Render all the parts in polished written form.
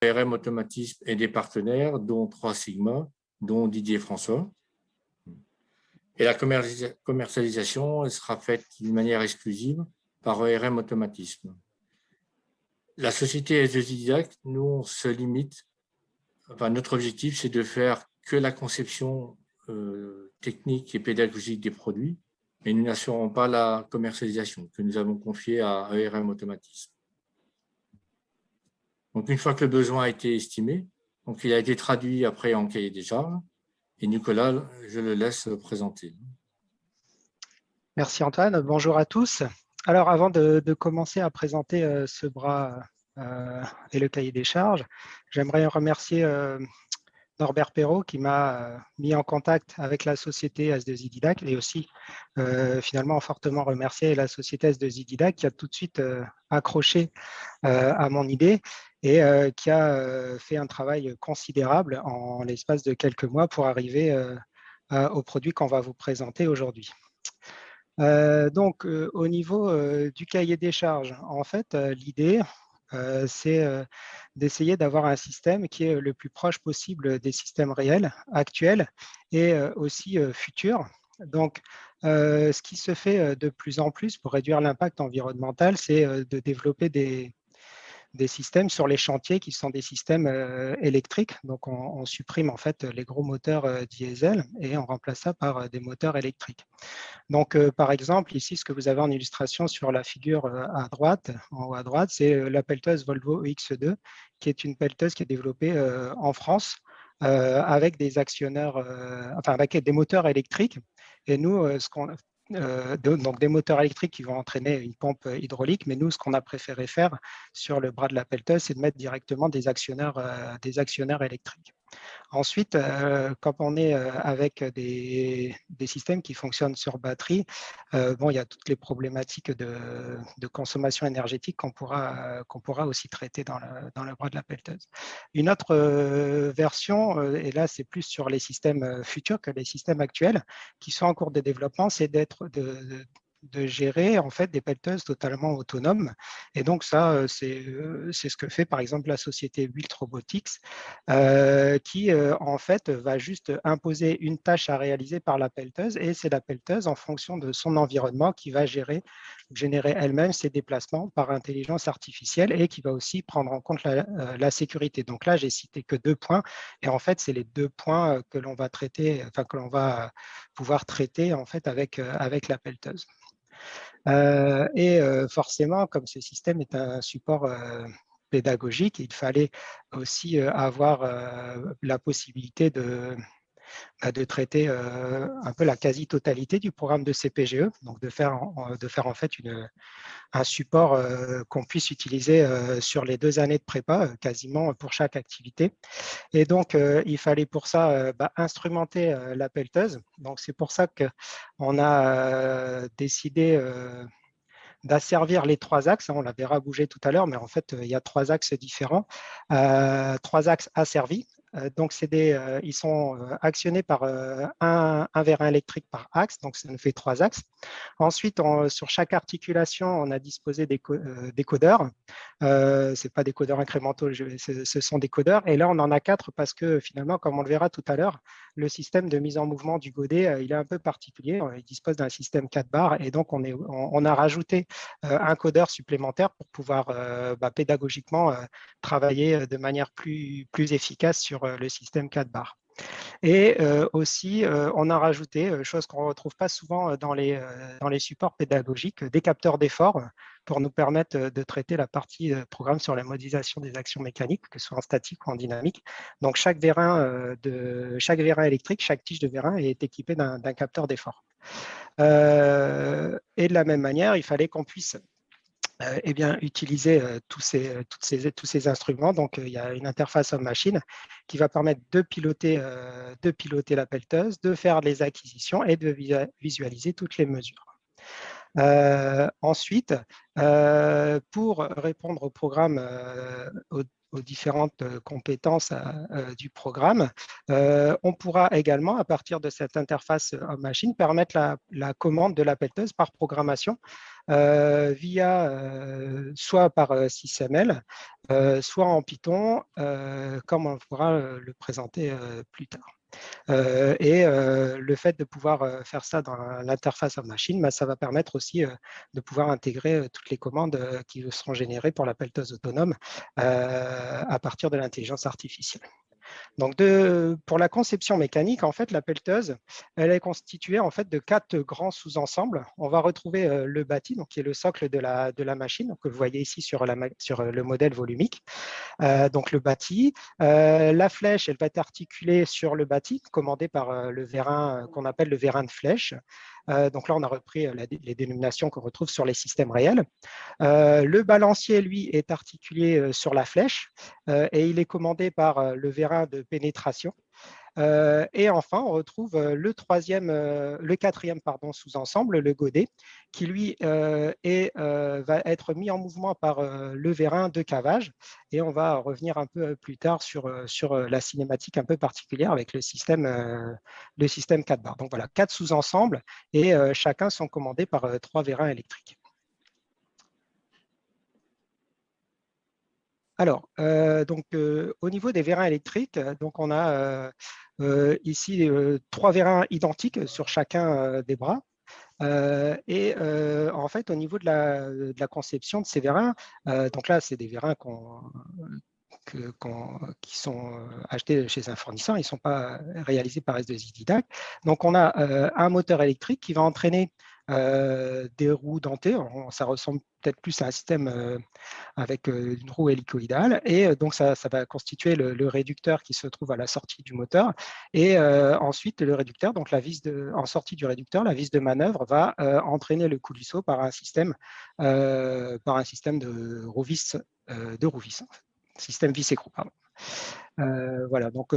RM Automatisme et des partenaires, dont 3 Sigma, dont Didier François. Et la commercialisation elle sera faite d'une manière exclusive par ERM Automatisme. La société S2I, nous, on se limite, enfin, notre objectif, c'est de faire que la conception technique et pédagogique des produits, mais nous n'assurons pas la commercialisation que nous avons confiée à ERM Automatisme. Donc, une fois que le besoin a été estimé, donc il a été traduit après en cahier des charges, et Nicolas, je le laisse présenter. Merci Antoine, bonjour à tous. Alors avant de commencer à présenter ce bras et le cahier des charges, j'aimerais remercier Norbert Perrault qui m'a mis en contact avec la société S2I Didac et aussi finalement fortement remercier la société S2I Didac qui a tout de suite accroché à mon idée et qui a fait un travail considérable en l'espace de quelques mois pour arriver au produit qu'on va vous présenter aujourd'hui. Donc, au niveau du cahier des charges, en fait, l'idée, c'est d'essayer d'avoir un système qui est le plus proche possible des systèmes réels, actuels et aussi futurs. Donc, ce qui se fait de plus en plus pour réduire l'impact environnemental, c'est de développer des systèmes sur les chantiers qui sont des systèmes électriques. Donc, on supprime en fait les gros moteurs diesel et on remplace ça par des moteurs électriques. Donc, par exemple, ici, ce que vous avez en illustration sur la figure à droite, en haut à droite, c'est la pelleteuse Volvo EX2, qui est une pelleteuse qui est développée en France avec des actionneurs, enfin avec des moteurs électriques. Et nous, donc des moteurs électriques qui vont entraîner une pompe hydraulique, mais nous, ce qu'on a préféré faire sur le bras de la pelleteuse, c'est de mettre directement des actionneurs électriques. Ensuite, quand on est avec des systèmes qui fonctionnent sur batterie, bon, il y a toutes les problématiques de consommation énergétique qu'on pourra aussi traiter dans le bras de la pelleteuse. Une autre version, et là c'est plus sur les systèmes futurs que les systèmes actuels, qui sont en cours de développement, c'est de gérer en fait des pelleteuses totalement autonomes. Et donc ça, c'est ce que fait par exemple la société Built Robotics, qui en fait va juste imposer une tâche à réaliser par la pelleteuse et c'est la pelleteuse en fonction de son environnement qui va générer elle-même ses déplacements par intelligence artificielle et qui va aussi prendre en compte la sécurité. Donc là, j'ai cité que 2 points et en fait, c'est les 2 points que l'on va traiter, enfin que l'on va pouvoir traiter en fait avec la pelleteuse. Et forcément, comme ce système est un support pédagogique, il fallait aussi avoir la possibilité de traiter un peu la quasi-totalité du programme de CPGE, donc de faire en fait un support qu'on puisse utiliser sur les 2 années de prépa, quasiment pour chaque activité. Et donc, il fallait pour ça instrumenter la pelleteuse. Donc, c'est pour ça qu'on a décidé d'asservir les 3 axes. On la verra bouger tout à l'heure, mais en fait, il y a 3 axes différents. 3 axes asservis. Donc, ils sont actionnés par un vérin électrique par axe, donc ça nous fait 3 axes. Ensuite, sur chaque articulation, on a disposé des codeurs. Ce n'est pas des codeurs incrémentaux, ce sont des codeurs. Et là, on en a 4 parce que finalement, comme on le verra tout à l'heure, le système de mise en mouvement du godet, il est un peu particulier. Il dispose d'un système 4 barres et donc on a rajouté un codeur supplémentaire pour pouvoir pédagogiquement travailler de manière plus efficace sur le système 4 barres. Et aussi, on a rajouté, chose qu'on ne retrouve pas souvent dans les supports pédagogiques, des capteurs d'effort pour nous permettre de traiter la partie programme sur la modélisation des actions mécaniques, que ce soit en statique ou en dynamique. Donc, chaque vérin électrique, chaque tige de vérin est équipée d'un capteur d'effort. Et de la même manière, il fallait qu'on puisse utiliser tous ces instruments. Donc, il y a une interface homme-machine qui va permettre de piloter la pelleteuse, de faire les acquisitions et de visualiser toutes les mesures. Ensuite, pour répondre au programme aux différentes compétences du programme. On pourra également, à partir de cette interface homme-machine, permettre la commande de l'appelteuse par programmation soit par SysML, soit en Python, comme on pourra le présenter plus tard. Le fait de pouvoir faire ça dans l'interface homme-machine, ça va permettre aussi de pouvoir intégrer toutes les commandes qui seront générées pour l'appelteuse autonome à partir de l'intelligence artificielle. Donc, pour la conception mécanique, en fait, la pelleteuse, elle est constituée en fait de 4 grands sous-ensembles. On va retrouver le bâti, donc, qui est le socle de la machine, que vous voyez ici sur le modèle volumique. Donc, le bâti. La flèche, elle va être articulée sur le bâti, commandée par le vérin qu'on appelle le vérin de flèche. Donc là, on a repris les dénominations qu'on retrouve sur les systèmes réels. Le balancier, lui, est articulé sur la flèche et il est commandé par le vérin de pénétration. Et enfin, on retrouve le quatrième sous-ensemble, le godet, qui lui va être mis en mouvement par le vérin de cavage. Et on va revenir un peu plus tard sur la cinématique un peu particulière avec le système 4 barres. Donc voilà, 4 sous-ensembles et chacun sont commandés par 3 vérins électriques. Alors, au niveau des vérins électriques, donc on a ici 3 vérins identiques sur chacun des bras. En fait, au niveau de la conception de ces vérins, donc là, c'est des vérins qui sont achetés chez un fournisseur, ils ne sont pas réalisés par S2I Didact. Donc, on a un moteur électrique qui va entraîner des roues dentées. Ça ressemble peut-être plus à un système avec une roue hélicoïdale. Et donc, ça va constituer le réducteur qui se trouve à la sortie du moteur. Et ensuite, le réducteur, donc en sortie du réducteur, la vis de manœuvre va entraîner le coulisseau par un système de roue-vis, système vis écrou. Voilà, donc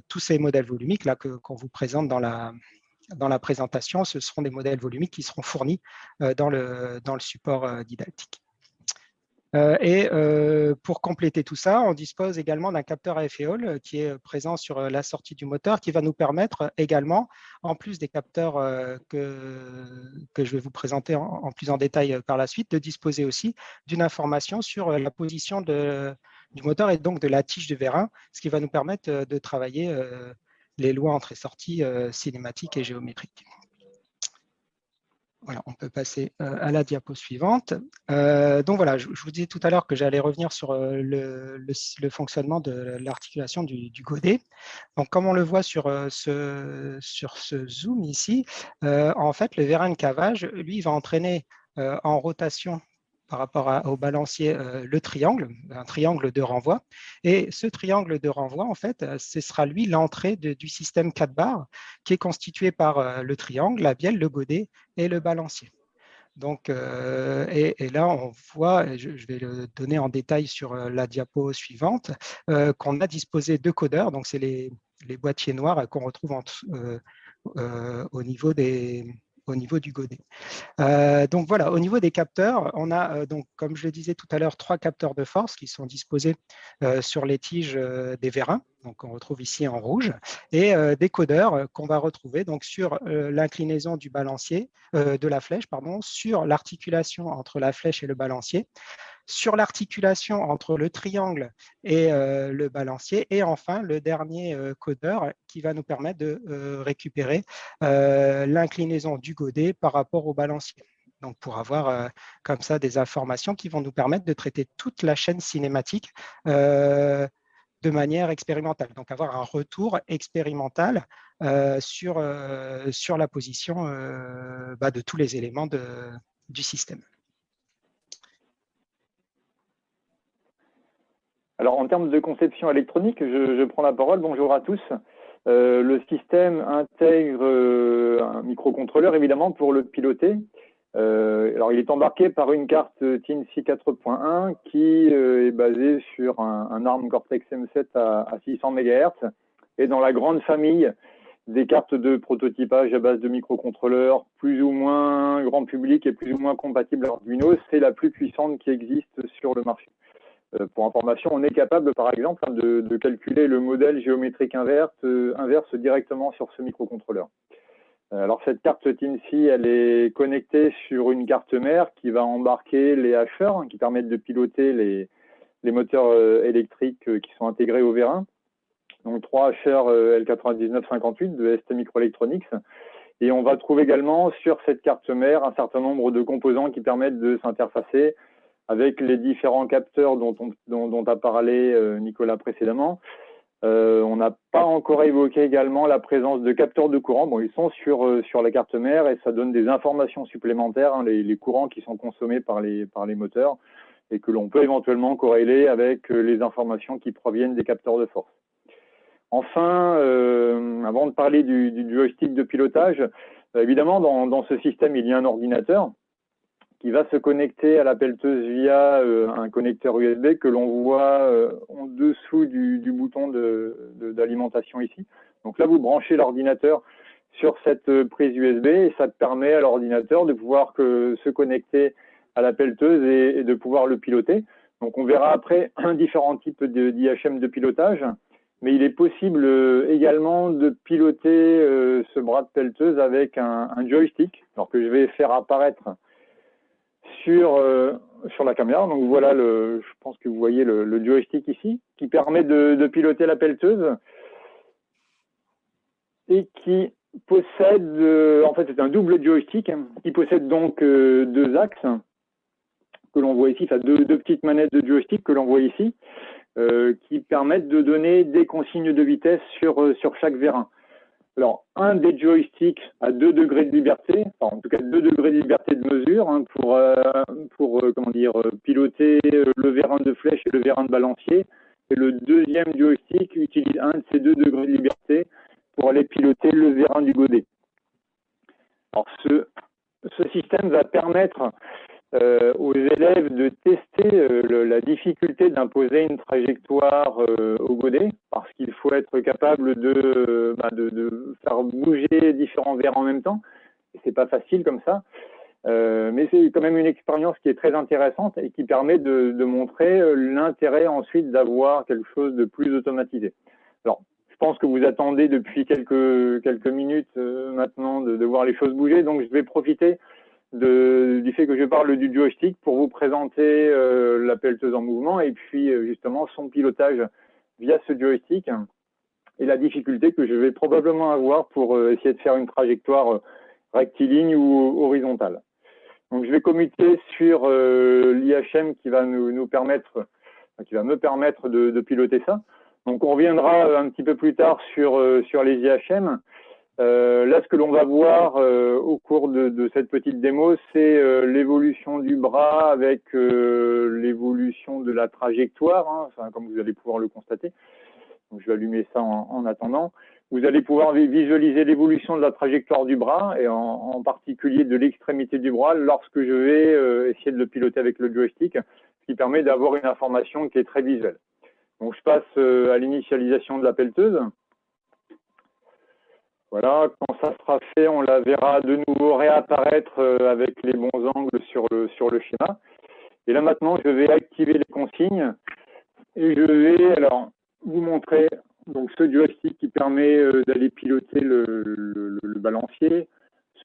tous ces modèles volumiques là qu'on vous présente dans la présentation, ce seront des modèles volumiques qui seront fournis dans le support didactique. Pour compléter tout ça, on dispose également d'un capteur à effet Hall qui est présent sur la sortie du moteur, qui va nous permettre également, en plus des capteurs que je vais vous présenter en plus en détail par la suite, de disposer aussi d'une information sur la position du moteur et donc de la tige de vérin, ce qui va nous permettre de travailler les lois entrée-sortie cinématiques et géométriques. Voilà, on peut passer à la diapo suivante. Donc voilà, je vous disais tout à l'heure que j'allais revenir sur le fonctionnement de l'articulation du godet. Donc comme on le voit sur ce zoom ici, en fait, le vérin de cavage, lui, va entraîner en rotation par rapport au balancier un triangle de renvoi. Et ce triangle de renvoi, en fait, ce sera lui l'entrée du système 4 barres qui est constitué par le triangle, la bielle, le godet et le balancier. Donc, et là, on voit, je vais le donner en détail sur la diapo suivante, qu'on a disposé de codeurs. Donc, c'est les boîtiers noirs qu'on retrouve au niveau du godet. Donc voilà, au niveau des capteurs, on a donc, comme je le disais tout à l'heure, 3 capteurs de force qui sont disposés sur les tiges des vérins, donc on retrouve ici en rouge, et des codeurs qu'on va retrouver donc sur l'inclinaison du balancier, de la flèche, pardon, sur l'articulation entre la flèche et le balancier, sur l'articulation entre le triangle et le balancier, et enfin le dernier codeur qui va nous permettre de récupérer l'inclinaison du godet par rapport au balancier. Donc, pour avoir comme ça des informations qui vont nous permettre de traiter toute la chaîne cinématique de manière expérimentale. Donc, avoir un retour expérimental sur la position de tous les éléments du système. Alors, en termes de conception électronique, je prends la parole. Bonjour à tous. Le système intègre un microcontrôleur, évidemment, pour le piloter. Alors, il est embarqué par une carte TINSI 4.1 qui est basée sur un ARM Cortex-M7 à 600 MHz. Et dans la grande famille des cartes de prototypage à base de microcontrôleurs plus ou moins grand public et plus ou moins compatibles à Arduino, c'est la plus puissante qui existe sur le marché. Pour information, on est capable, par exemple, de calculer le modèle géométrique inverse directement sur ce microcontrôleur. Alors, cette carte TINSI, elle est connectée sur une carte mère qui va embarquer les hacheurs qui permettent de piloter les moteurs électriques qui sont intégrés au vérin. Donc, 3 hacheurs L9958 de ST Microelectronics. Et on va trouver également sur cette carte mère un certain nombre de composants qui permettent de s'interfacer avec les différents capteurs dont a parlé Nicolas précédemment. On n'a pas encore évoqué également la présence de capteurs de courant. Bon, ils sont sur la carte mère et ça donne des informations supplémentaires, hein, les courants qui sont consommés par les moteurs et que l'on peut éventuellement corréler avec les informations qui proviennent des capteurs de force. Enfin, avant de parler du joystick de pilotage, évidemment, dans ce système, il y a un ordinateur qui va se connecter à la pelleteuse via un connecteur USB que l'on voit en dessous du bouton d'alimentation ici. Donc là, vous branchez l'ordinateur sur cette prise USB et ça permet à l'ordinateur de pouvoir se connecter à la pelleteuse et de pouvoir le piloter. Donc on verra après différents types d'IHM de pilotage, mais il est possible également de piloter ce bras de pelleteuse avec un joystick, alors que je vais faire apparaître sur la caméra. Donc voilà, je pense que vous voyez le joystick ici, qui permet de piloter la pelleteuse et qui possède, en fait c'est un double joystick, qui possède donc 2 axes que l'on voit ici, enfin deux petites manettes de joystick que l'on voit ici, qui permettent de donner des consignes de vitesse sur chaque vérin. Alors, un des joysticks a 2 degrés de liberté, enfin, en tout cas 2 degrés de liberté de mesure hein, pour piloter le vérin de flèche et le vérin de balancier. Et le deuxième joystick utilise un de ces 2 degrés de liberté pour aller piloter le vérin du godet. Alors, ce système va permettre aux élèves de tester la difficulté d'imposer une trajectoire au godet, parce qu'il faut être capable de faire bouger différents verres en même temps. Et c'est pas facile comme ça, mais c'est quand même une expérience qui est très intéressante et qui permet de montrer l'intérêt ensuite d'avoir quelque chose de plus automatisé. Alors, je pense que vous attendez depuis quelques minutes maintenant de voir les choses bouger, donc je vais profiter du fait que je parle du joystick pour vous présenter la pelleteuse en mouvement et puis justement son pilotage via ce joystick et la difficulté que je vais probablement avoir pour essayer de faire une trajectoire rectiligne ou horizontale. Donc je vais commuter sur l'IHM qui va me permettre de piloter ça. Donc on reviendra un petit peu plus tard sur les IHM. Là, ce que l'on va voir au cours de cette petite démo, c'est l'évolution du bras avec l'évolution de la trajectoire, hein, enfin, comme vous allez pouvoir le constater. Donc, je vais allumer ça en attendant. Vous allez pouvoir visualiser l'évolution de la trajectoire du bras et en particulier de l'extrémité du bras lorsque je vais essayer de le piloter avec le joystick, ce qui permet d'avoir une information qui est très visuelle. Donc, je passe à l'initialisation de la pelleteuse. Voilà, quand ça sera fait, on la verra de nouveau réapparaître avec les bons angles sur le schéma. Et là maintenant, je vais activer les consignes et je vais alors vous montrer donc ce joystick qui permet d'aller piloter le balancier,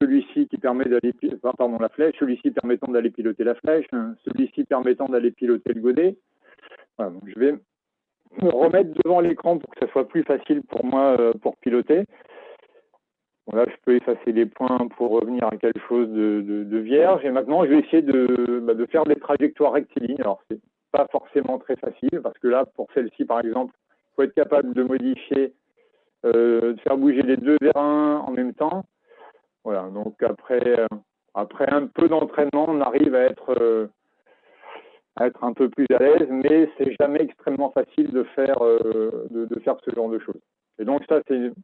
celui-ci qui permet d'aller la flèche, celui-ci permettant d'aller piloter la flèche, celui-ci permettant d'aller piloter le godet. Voilà, donc je vais me remettre devant l'écran pour que ça soit plus facile pour moi pour piloter. Là, je peux effacer les points pour revenir à quelque chose de vierge. Et maintenant, je vais essayer de faire des trajectoires rectilignes. Alors, c'est pas forcément très facile parce que là, pour celle-ci, par exemple, il faut être capable de modifier, de faire bouger les 2 vérins en même temps. Voilà. Donc après un peu d'entraînement, on arrive à être un peu plus à l'aise, mais c'est jamais extrêmement facile de faire ce genre de choses. Et donc ça,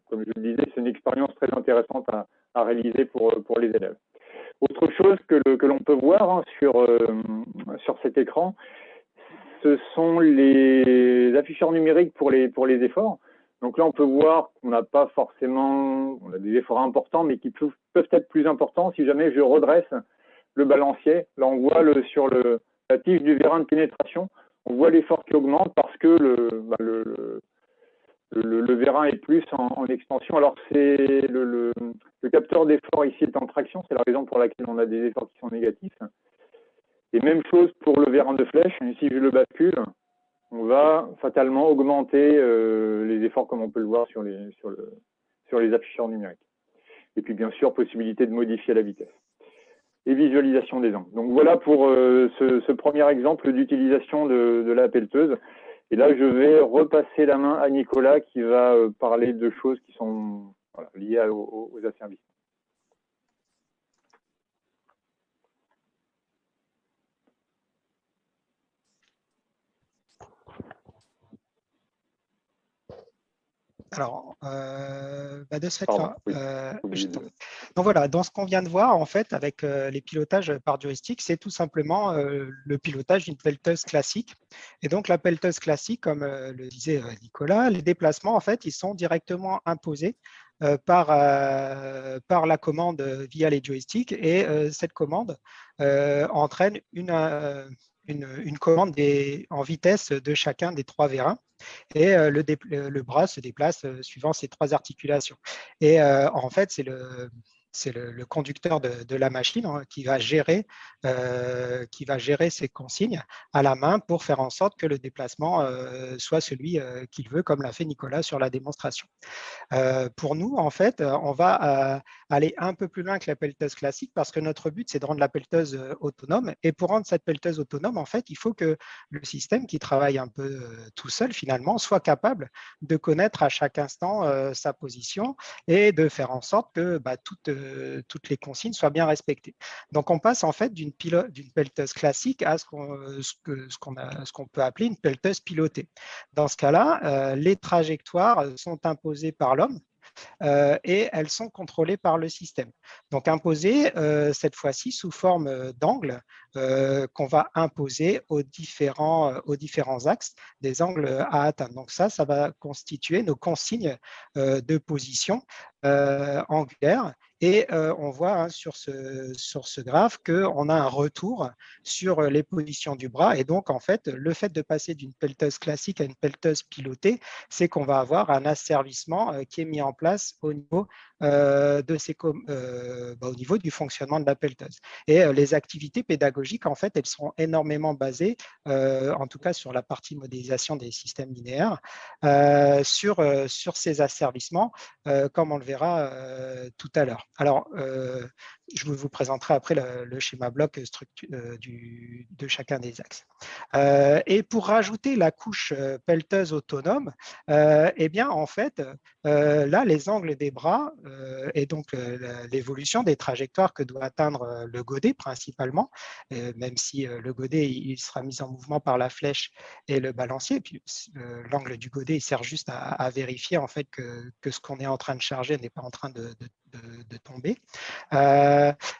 comme je le disais, c'est une expérience très intéressante à réaliser pour les élèves. Autre chose que l'on peut voir hein, sur cet écran, ce sont les afficheurs numériques pour les efforts. Donc là, on peut voir qu'on n'a pas forcément, on a des efforts importants, mais qui peuvent être plus importants si jamais je redresse le balancier. Là, on voit sur la tige du vérin de pénétration, on voit l'effort qui augmente parce que le vérin est plus en extension. Alors, c'est le capteur d'effort ici est en traction, c'est la raison pour laquelle on a des efforts qui sont négatifs. Et même chose pour le vérin de flèche. Si je le bascule, on va fatalement augmenter les efforts comme on peut le voir sur les afficheurs numériques. Et puis, bien sûr, possibilité de modifier la vitesse. Et visualisation des angles. Donc, voilà pour ce premier exemple d'utilisation de la pelleteuse. Et là, je vais repasser la main à Nicolas qui va parler de choses qui sont liées aux asservissements. Alors, de ce Pardon, fait-là, oui. donc voilà, dans ce qu'on vient de voir, en fait, avec les pilotages par joystick, c'est tout simplement le pilotage d'une pelleteuse classique. Et donc, la pelleteuse classique, comme le disait Nicolas, les déplacements, en fait, ils sont directement imposés par la commande via les joysticks. Et cette commande entraîne une commande en vitesse de chacun des trois vérins. Et le bras se déplace suivant ces trois articulations. Et en fait, c'est le conducteur de la machine qui va gérer ces consignes à la main pour faire en sorte que le déplacement soit celui qu'il veut, comme l'a fait Nicolas sur la démonstration. Pour nous, en fait, on va aller un peu plus loin que la pelleteuse classique parce que notre but, c'est de rendre la pelleteuse autonome. Et pour rendre cette pelleteuse autonome, en fait, il faut que le système qui travaille un peu tout seul, finalement, soit capable de connaître à chaque instant sa position et de faire en sorte que toutes les consignes soient bien respectées. Donc, on passe en fait d'une pelleteuse classique à ce qu'on peut appeler une pelleteuse pilotée. Dans ce cas-là, les trajectoires sont imposées par l'homme et elles sont contrôlées par le système. Donc imposées cette fois-ci sous forme d'angles qu'on va imposer aux différents axes des angles à atteindre. Donc ça va constituer nos consignes de position angulaire. Et on voit sur ce graphe qu'on a un retour sur les positions du bras. Et donc, en fait, le fait de passer d'une pelleteuse classique à une pelleteuse pilotée, c'est qu'on va avoir un asservissement qui est mis en place au niveau, au niveau du fonctionnement de la pelleteuse. Et les activités pédagogiques, en fait, elles sont énormément basées, en tout cas sur la partie modélisation des systèmes linéaires, sur ces asservissements, comme on le verra tout à l'heure. Alors, je vous présenterai après le schéma bloc de chacun des axes. Et pour rajouter la couche pelleteuse autonome, eh bien, en fait, là, les angles des bras et donc l'évolution des trajectoires que doit atteindre le godet principalement, même si le godet il sera mis en mouvement par la flèche et le balancier. Et puis l'angle du godet il sert juste à vérifier en fait que ce qu'on est en train de charger n'est pas en train de tomber.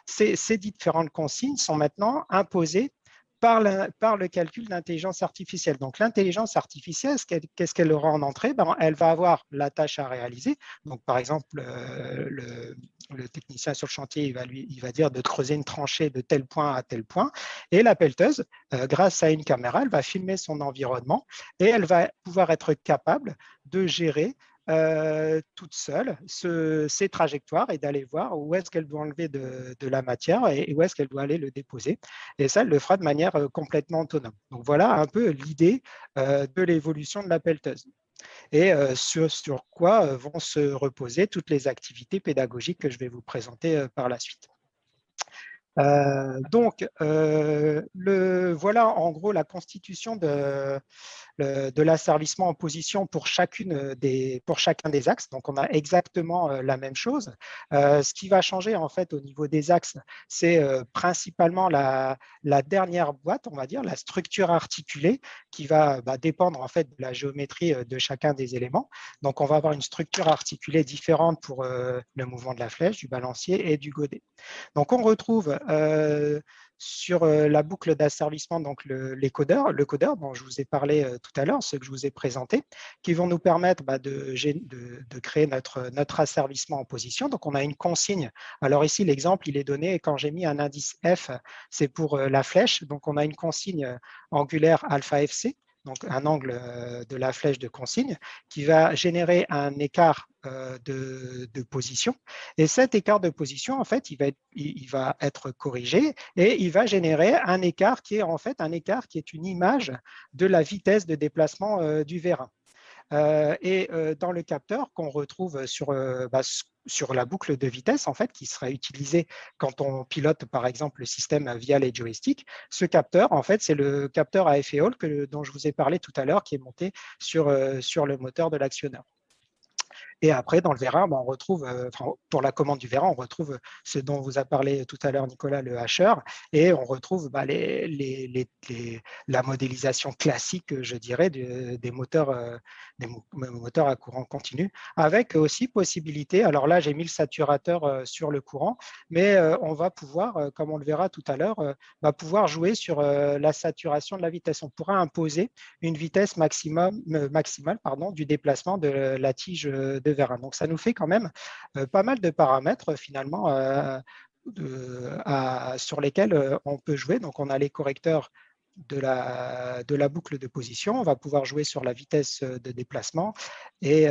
Ces différentes consignes sont maintenant imposées par le calcul d'intelligence artificielle. Donc, l'intelligence artificielle, qu'est-ce qu'elle aura en entrée? Elle va avoir la tâche à réaliser. Donc, par exemple, le technicien sur le chantier, il va dire de creuser une tranchée de tel point à tel point. Et la pelleteuse, grâce à une caméra, elle va filmer son environnement et elle va pouvoir être capable de gérer toute seule ces trajectoires et d'aller voir où est-ce qu'elle doit enlever de la matière et où est-ce qu'elle doit aller le déposer. Et ça, elle le fera de manière complètement autonome. Donc voilà un peu l'idée de l'évolution de la pelleteuse. Et sur quoi vont se reposer toutes les activités pédagogiques que je vais vous présenter par la suite. Donc, voilà en gros la constitution de l'asservissement en position pour chacun des axes. Donc, on a exactement la même chose. Ce qui va changer en fait au niveau des axes, c'est principalement la dernière boîte, on va dire, la structure articulée qui va dépendre en fait de la géométrie de chacun des éléments. Donc, on va avoir une structure articulée différente pour le mouvement de la flèche, du balancier et du godet. Donc, on retrouve sur la boucle d'asservissement, donc le codeur dont je vous ai parlé tout à l'heure, ceux que je vous ai présentés, qui vont nous permettre de créer notre asservissement en position. Donc, on a une consigne. Alors ici, l'exemple, il est donné quand j'ai mis un indice F, c'est pour la flèche. Donc, on a une consigne angulaire alpha FC. donc un angle de la flèche de consigne, qui va générer un écart de position. Et cet écart de position, en fait, il va être corrigé et il va générer un écart qui est en fait un écart qui est une image de la vitesse de déplacement du vérin. Et dans le capteur qu'on retrouve sur la boucle de vitesse, en fait, qui sera utilisée quand on pilote, par exemple, le système via les joysticks, ce capteur, en fait, c'est le capteur à effet Hall dont je vous ai parlé tout à l'heure, qui est monté sur le moteur de l'actionneur. Et après, dans le vérin, on retrouve, pour la commande du vérin, on retrouve ce dont vous a parlé tout à l'heure Nicolas, le hacheur, et on retrouve la modélisation classique, je dirais, des moteurs à courant continu, avec aussi possibilité, alors là j'ai mis le saturateur sur le courant, mais on va pouvoir, comme on le verra tout à l'heure, pouvoir jouer sur la saturation de la vitesse. On pourra imposer une vitesse maximale du déplacement de la tige de vérin. Donc, ça nous fait quand même pas mal de paramètres finalement sur lesquels on peut jouer. Donc, on a les correcteurs de la boucle de position. On va pouvoir jouer sur la vitesse de déplacement. Et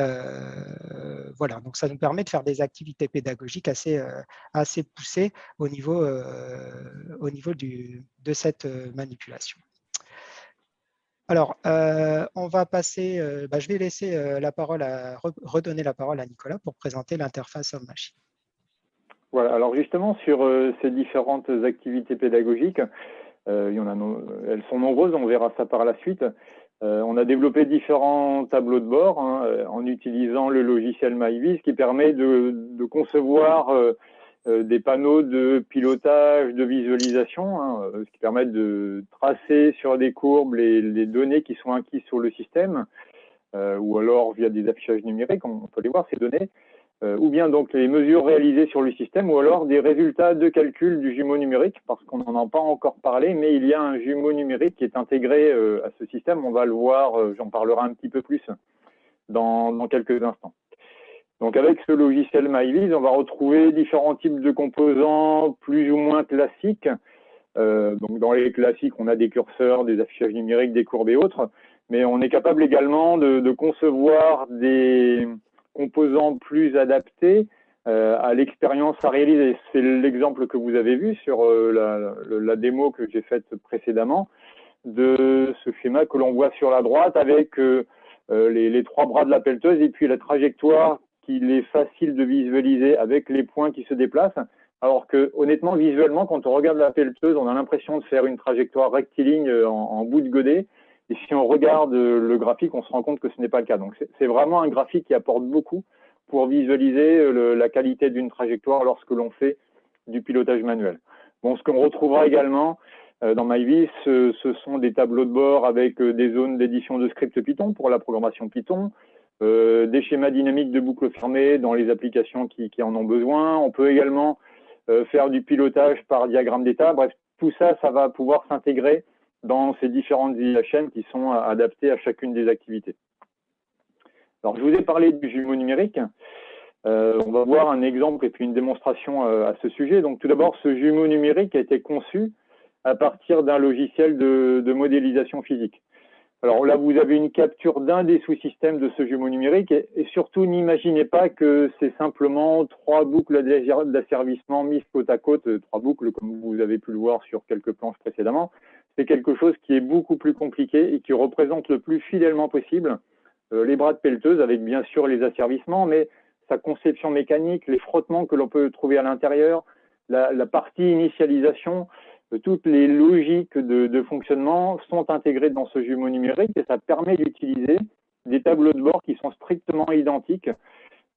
voilà, donc ça nous permet de faire des activités pédagogiques assez poussées au niveau de cette manipulation. Alors, on va passer, je vais laisser redonner la parole à Nicolas pour présenter l'interface homme-machine. Voilà, alors justement, sur ces différentes activités pédagogiques, elles sont nombreuses, on verra ça par la suite. On a développé différents tableaux de bord en utilisant le logiciel MyVis qui permet de concevoir des panneaux de pilotage, de visualisation, ce qui permet de tracer sur des courbes les données qui sont acquises sur le système, ou alors via des affichages numériques, on peut les voir ces données, ou bien donc les mesures réalisées sur le système, ou alors des résultats de calcul du jumeau numérique, parce qu'on n'en a pas encore parlé, mais il y a un jumeau numérique qui est intégré à ce système, on va le voir, j'en parlerai un petit peu plus dans quelques instants. Donc avec ce logiciel MyVis, on va retrouver différents types de composants plus ou moins classiques. Donc dans les classiques, on a des curseurs, des affichages numériques, des courbes et autres, mais on est capable également de concevoir des composants plus adaptés à l'expérience à réaliser. C'est l'exemple que vous avez vu sur la démo que j'ai faite précédemment de ce schéma que l'on voit sur la droite avec les trois bras de la pelleteuse et puis la trajectoire qu'il est facile de visualiser avec les points qui se déplacent, alors que honnêtement, visuellement, quand on regarde la pelleteuse, on a l'impression de faire une trajectoire rectiligne en bout de godet, et si on regarde le graphique, on se rend compte que ce n'est pas le cas. Donc c'est vraiment un graphique qui apporte beaucoup pour visualiser la qualité d'une trajectoire lorsque l'on fait du pilotage manuel. Bon, ce qu'on retrouvera également dans MyVis, ce sont des tableaux de bord avec des zones d'édition de script Python pour la programmation Python, des schémas dynamiques de boucles fermées dans les applications qui en ont besoin. On peut également faire du pilotage par diagramme d'état. Bref, tout ça, ça va pouvoir s'intégrer dans ces différentes IHN qui sont adaptées à chacune des activités. Alors, je vous ai parlé du jumeau numérique. On va voir un exemple et puis une démonstration à ce sujet. Donc, tout d'abord, ce jumeau numérique a été conçu à partir d'un logiciel de modélisation physique. Alors là, vous avez une capture d'un des sous-systèmes de ce jumeau numérique et surtout, n'imaginez pas que c'est simplement trois boucles d'asservissement mises côte à côte, trois boucles comme vous avez pu le voir sur quelques planches précédemment. C'est quelque chose qui est beaucoup plus compliqué et qui représente le plus fidèlement possible les bras de pelleteuse avec bien sûr les asservissements, mais sa conception mécanique, les frottements que l'on peut trouver à l'intérieur, la partie initialisation, toutes les logiques de fonctionnement sont intégrées dans ce jumeau numérique et ça permet d'utiliser des tableaux de bord qui sont strictement identiques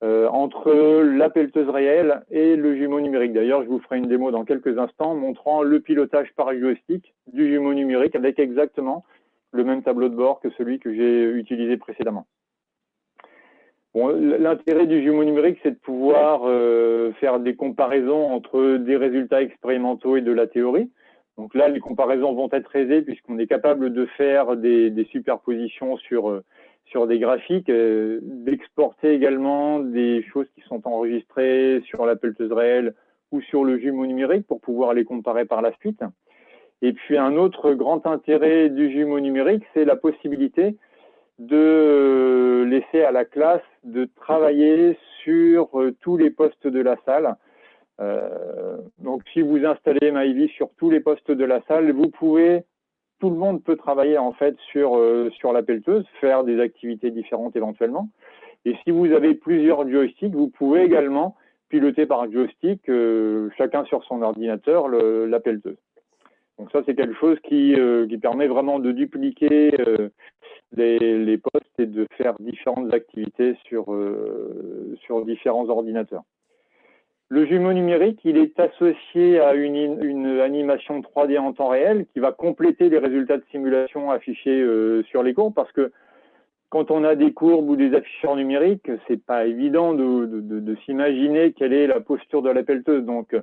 entre la pelleteuse réelle et le jumeau numérique. D'ailleurs, je vous ferai une démo dans quelques instants montrant le pilotage par joystick du jumeau numérique avec exactement le même tableau de bord que celui que j'ai utilisé précédemment. Bon, l'intérêt du jumeau numérique, c'est de pouvoir faire des comparaisons entre des résultats expérimentaux et de la théorie. Donc là, les comparaisons vont être aisées puisqu'on est capable de faire des superpositions sur des graphiques, d'exporter également des choses qui sont enregistrées sur la pelleteuse réelle ou sur le jumeau numérique pour pouvoir les comparer par la suite. Et puis un autre grand intérêt du jumeau numérique, c'est la possibilité de laisser à la classe de travailler sur tous les postes de la salle. Donc si vous installez Myvi sur tous les postes de la salle, tout le monde peut travailler en fait sur la pelleteuse, faire des activités différentes éventuellement. Et si vous avez plusieurs joysticks, vous pouvez également piloter par joystick, chacun sur son ordinateur, la pelleteuse. Donc ça, c'est quelque chose qui permet vraiment de dupliquer les postes et de faire différentes activités sur différents ordinateurs. Le jumeau numérique, il est associé à une animation 3D en temps réel qui va compléter les résultats de simulation affichés sur les courbes, parce que quand on a des courbes ou des afficheurs numériques, c'est pas évident de s'imaginer quelle est la posture de la pelleteuse. Donc,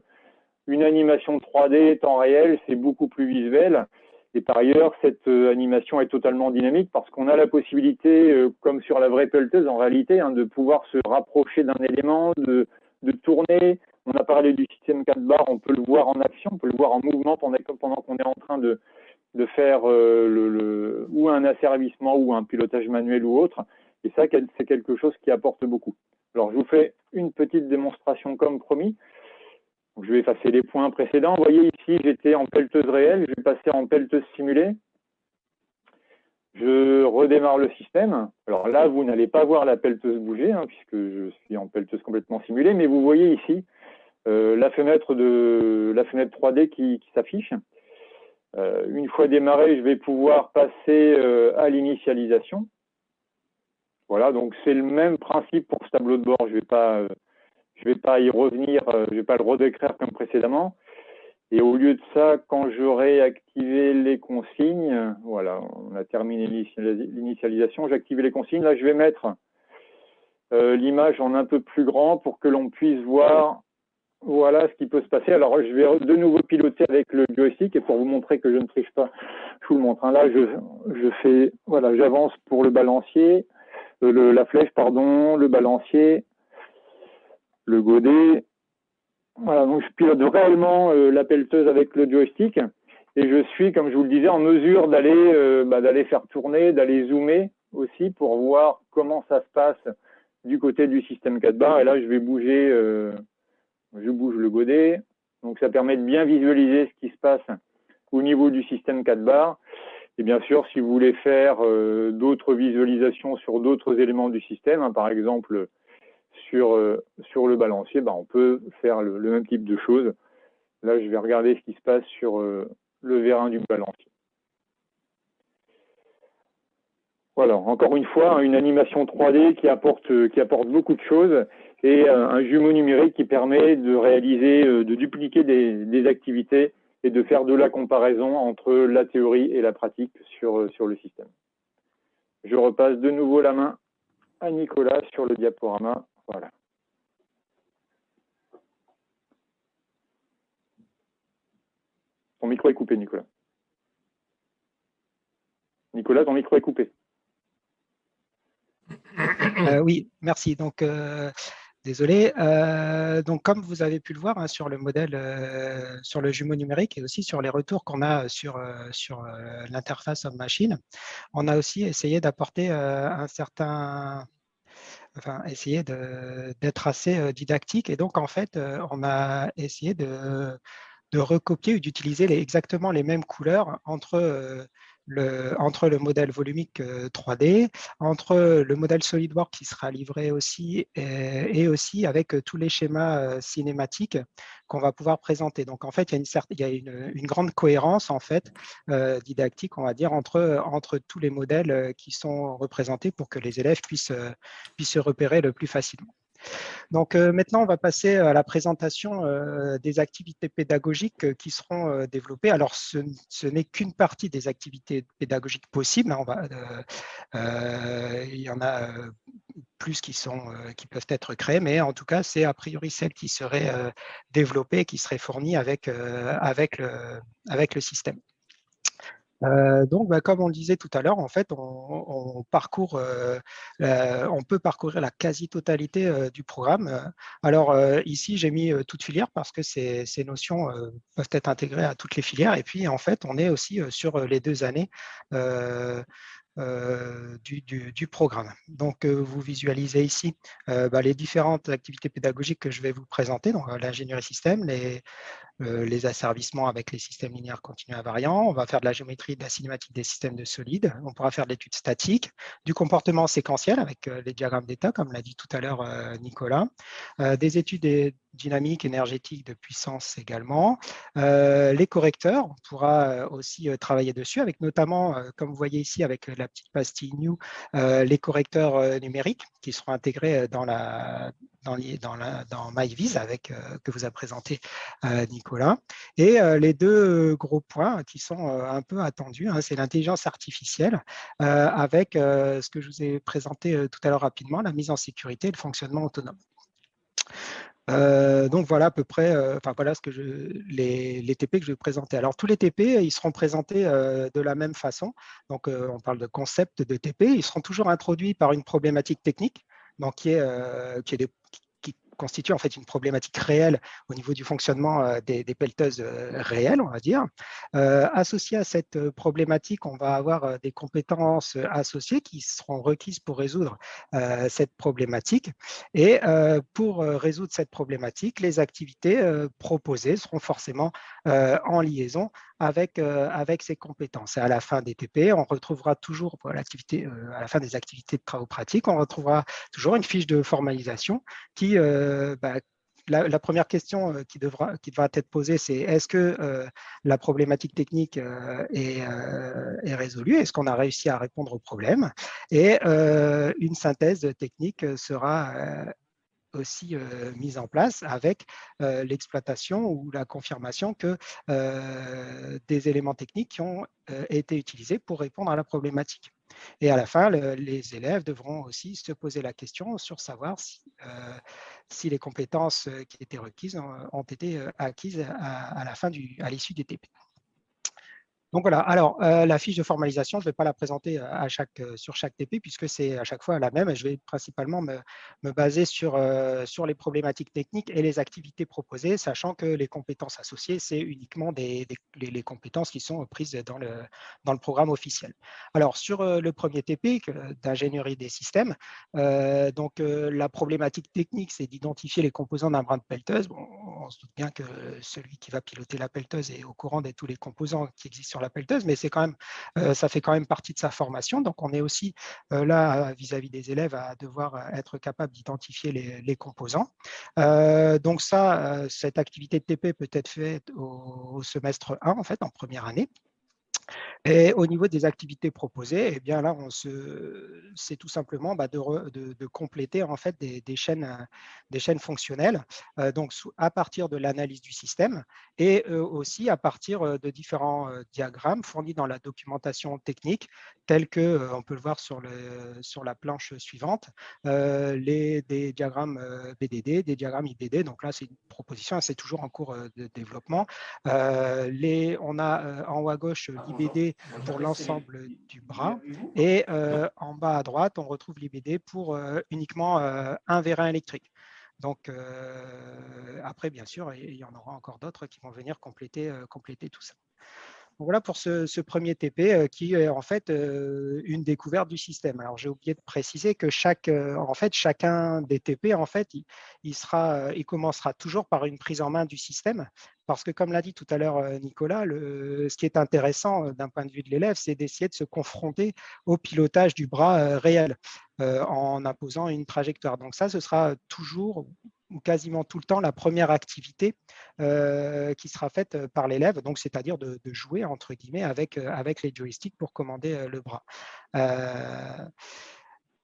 une animation 3D temps réel, c'est beaucoup plus visuel. Et par ailleurs, cette animation est totalement dynamique parce qu'on a la possibilité, comme sur la vraie pelleteuse en réalité, de pouvoir se rapprocher d'un élément, de tourner. On a parlé du système 4 barres, on peut le voir en action, on peut le voir en mouvement pendant qu'on est en train de faire ou un asservissement ou un pilotage manuel ou autre. Et ça, c'est quelque chose qui apporte beaucoup. Alors, je vous fais une petite démonstration comme promis. Donc, je vais effacer les points précédents. Vous voyez ici, j'étais en pelleteuse réelle, je vais passer en pelleteuse simulée. Je redémarre le système. Alors là, vous n'allez pas voir la pelleteuse bouger, puisque je suis en pelleteuse complètement simulée, mais vous voyez ici la fenêtre 3D qui s'affiche. Une fois démarré, je vais pouvoir passer à l'initialisation. Voilà, donc c'est le même principe pour ce tableau de bord. Je vais pas y revenir, je vais pas le redécrire comme précédemment. Et au lieu de ça, quand j'aurai activé les consignes, voilà, on a terminé l'initialisation, j'ai activé les consignes. Là, je vais mettre l'image en un peu plus grand pour que l'on puisse voir, voilà, ce qui peut se passer. Alors, je vais de nouveau piloter avec le joystick et pour vous montrer que je ne triche pas, je vous le montre. Là, je fais, voilà, j'avance pour le balancier, la flèche, pardon, le balancier, le godet. Voilà, donc je pilote réellement la pelleteuse avec le joystick et je suis, comme je vous le disais, en mesure d'aller faire tourner, d'aller zoomer aussi pour voir comment ça se passe du côté du système 4 barres. Et là, je vais bouger, je bouge le godet. Donc ça permet de bien visualiser ce qui se passe au niveau du système 4 barres. Et bien sûr, si vous voulez faire d'autres visualisations sur d'autres éléments du système, par exemple sur le balancier, on peut faire le même type de choses. Là, je vais regarder ce qui se passe sur le vérin du balancier. Voilà, encore une fois, une animation 3D qui apporte beaucoup de choses et un jumeau numérique qui permet de réaliser, de dupliquer des activités et de faire de la comparaison entre la théorie et la pratique sur le système. Je repasse de nouveau la main à Nicolas sur le diaporama. Voilà. Ton micro est coupé, Nicolas. Nicolas, ton micro est coupé. Oui, merci. Donc, désolé. Donc, comme vous avez pu le voir sur le modèle, sur le jumeau numérique et aussi sur les retours qu'on a sur l'interface homme-machine, on a aussi essayé d'apporter essayer d'être assez didactique. Et donc, en fait, on a essayé de recopier ou d'utiliser exactement les mêmes couleurs entre le modèle volumique 3D, entre le modèle SolidWorks qui sera livré aussi, et aussi avec tous les schémas cinématiques qu'on va pouvoir présenter. Donc, en fait, il y a une grande cohérence en fait, didactique, on va dire, entre tous les modèles qui sont représentés pour que les élèves puissent se repérer le plus facilement. Donc maintenant, on va passer à la présentation des activités pédagogiques qui seront développées. Alors, ce n'est qu'une partie des activités pédagogiques possibles. Il y en a plus qui peuvent être créées, mais en tout cas, c'est a priori celles qui seraient développées, qui seraient fournies avec le système. Donc, comme on le disait tout à l'heure, en fait, on peut parcourir la quasi-totalité du programme. Alors, ici, j'ai mis toute filière parce que ces notions peuvent être intégrées à toutes les filières. Et puis, en fait, on est aussi sur les 2 années du programme. Donc, vous visualisez ici les différentes activités pédagogiques que je vais vous présenter, donc l'ingénierie système, les asservissements avec les systèmes linéaires continus invariants. On va faire de la géométrie, de la cinématique des systèmes de solides. On pourra faire de l'étude statique, du comportement séquentiel avec les diagrammes d'état, comme l'a dit tout à l'heure Nicolas, des études dynamiques, énergétiques de puissance également. Les correcteurs, on pourra aussi travailler dessus, avec notamment, comme vous voyez ici avec la petite pastille New, les correcteurs numériques qui seront intégrés dans MyVis que vous a présenté Nicolas. Et les 2 gros points qui sont un peu attendus, c'est l'intelligence artificielle avec ce que je vous ai présenté tout à l'heure rapidement, la mise en sécurité et le fonctionnement autonome. Donc voilà à peu près, voilà les TP que je vais présenter. Alors tous les TP, ils seront présentés de la même façon. Donc on parle de concept de TP. Ils seront toujours introduits par une problématique technique, donc qui constitue en fait une problématique réelle au niveau du fonctionnement des pelleteuses réelles, on va dire. Associé à cette problématique, on va avoir des compétences associées qui seront requises pour résoudre cette problématique. Et pour résoudre cette problématique, les activités proposées seront forcément en liaison avec ces compétences. Et à la fin des TP, on retrouvera toujours à la fin des activités de travaux pratiques, on retrouvera toujours une fiche de formalisation qui, la première question qui devra être posée, c'est est-ce que la problématique technique est résolue? Est-ce qu'on a réussi à répondre au problème? Et une synthèse technique sera aussi mise en place avec l'exploitation ou la confirmation que des éléments techniques qui ont été utilisés pour répondre à la problématique. Et à la fin, les élèves devront aussi se poser la question sur savoir si les compétences qui étaient requises ont été acquises à l'issue des TP. Donc voilà, alors la fiche de formalisation, je ne vais pas la présenter sur chaque TP puisque c'est à chaque fois la même. Je vais principalement me baser sur les problématiques techniques et les activités proposées, sachant que les compétences associées, c'est uniquement les compétences qui sont prises dans le programme officiel. Alors sur le premier TP d'ingénierie des systèmes, la problématique technique, c'est d'identifier les composants d'un brin de pelleteuse. Bon, on se doute bien que celui qui va piloter la pelleteuse est au courant de tous les composants qui existent sur la pelleteuse, mais ça fait quand même partie de sa formation. Donc, on est aussi là, vis-à-vis des élèves, à devoir être capable d'identifier les composants. Donc, cette activité de TP peut être faite au semestre 1, en fait, en première année. Et au niveau des activités proposées, eh bien là, c'est tout simplement de compléter en fait des chaînes fonctionnelles, donc à partir de l'analyse du système et aussi à partir de différents diagrammes fournis dans la documentation technique, tels que on peut le voir sur la planche suivante, des diagrammes BDD, des diagrammes IBD. Donc là, c'est une proposition, c'est toujours en cours de développement. On a en haut à gauche l'IBD pour l'ensemble du bras et en bas à droite, on retrouve l'IBD pour uniquement un vérin électrique. Donc après, bien sûr, il y en aura encore d'autres qui vont venir compléter tout ça. Donc voilà pour ce premier TP qui est en fait une découverte du système. Alors j'ai oublié de préciser que chacun des TP en fait il commencera toujours par une prise en main du système parce que comme l'a dit tout à l'heure Nicolas, ce qui est intéressant d'un point de vue de l'élève, c'est d'essayer de se confronter au pilotage du bras réel en imposant une trajectoire. Donc ça, ce sera toujours ou quasiment tout le temps la première activité qui sera faite par l'élève, donc c'est-à-dire de jouer entre guillemets avec les joysticks pour commander le bras.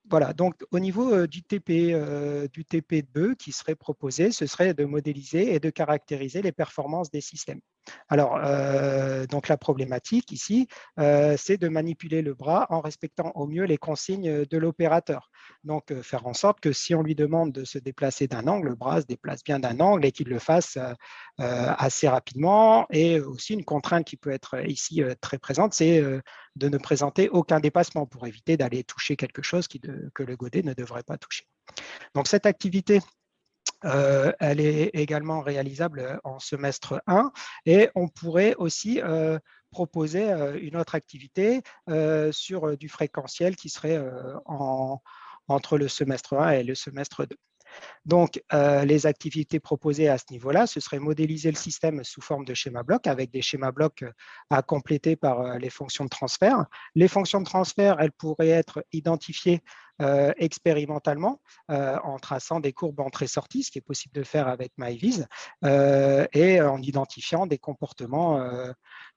Voilà, donc au niveau du TP2 qui serait proposé, ce serait de modéliser et de caractériser les performances des systèmes. Alors, donc la problématique ici, c'est de manipuler le bras en respectant au mieux les consignes de l'opérateur. Donc, faire en sorte que si on lui demande de se déplacer d'un angle, le bras se déplace bien d'un angle et qu'il le fasse assez rapidement. Et aussi, une contrainte qui peut être ici très présente, c'est de ne présenter aucun dépassement pour éviter d'aller toucher quelque chose que le godet ne devrait pas toucher. Donc, cette activité, elle est également réalisable en semestre 1 et on pourrait aussi proposer une autre activité sur du fréquentiel qui serait entre le semestre 1 et le semestre 2. Donc, les activités proposées à ce niveau-là, ce serait modéliser le système sous forme de schéma bloc avec des schémas blocs à compléter par les fonctions de transfert. Les fonctions de transfert, elles pourraient être identifiées expérimentalement en traçant des courbes entrée-sortie, ce qui est possible de faire avec MyViz, et en identifiant des comportements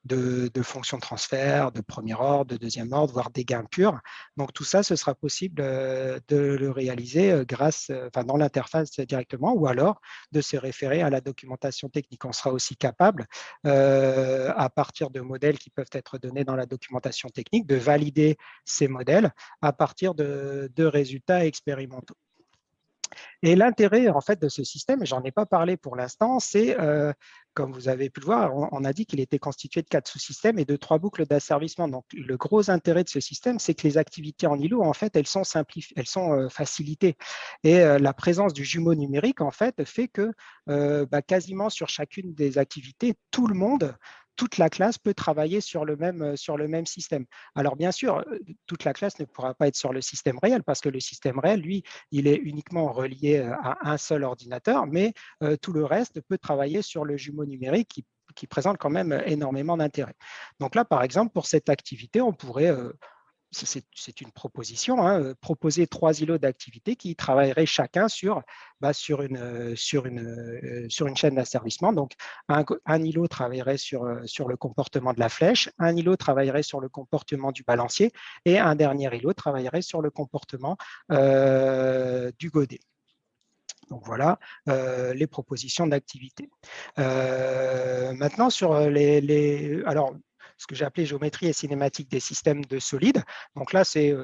de fonctions de transfert, de premier ordre, de deuxième ordre, voire des gains purs. Donc tout ça, ce sera possible de le réaliser dans l'interface directement, ou alors de se référer à la documentation technique. On sera aussi capable, à partir de modèles qui peuvent être donnés dans la documentation technique, de valider ces modèles à partir de résultats expérimentaux. Et l'intérêt en fait de ce système, et j'en ai pas parlé pour l'instant, c'est, comme vous avez pu le voir, on a dit qu'il était constitué de 4 sous-systèmes et de 3 boucles d'asservissement. Donc, le gros intérêt de ce système, c'est que les activités en îlot, en fait, elles sont simplifiées, elles sont facilitées. Et la présence du jumeau numérique, en fait, fait que quasiment sur chacune des activités, tout le monde, toute la classe peut travailler sur le même système. Alors bien sûr, toute la classe ne pourra pas être sur le système réel parce que le système réel, lui, il est uniquement relié à un seul ordinateur, mais tout le reste peut travailler sur le jumeau numérique qui présente quand même énormément d'intérêt. Donc là, par exemple, pour cette activité, on pourrait c'est une proposition, proposer 3 îlots d'activité qui travailleraient chacun sur une chaîne d'asservissement. Donc, un îlot travaillerait sur le comportement de la flèche, un îlot travaillerait sur le comportement du balancier et un dernier îlot travaillerait sur le comportement du godet. Donc voilà les propositions d'activité. Maintenant, sur alors, ce que j'ai appelé géométrie et cinématique des systèmes de solides. Donc là, c'est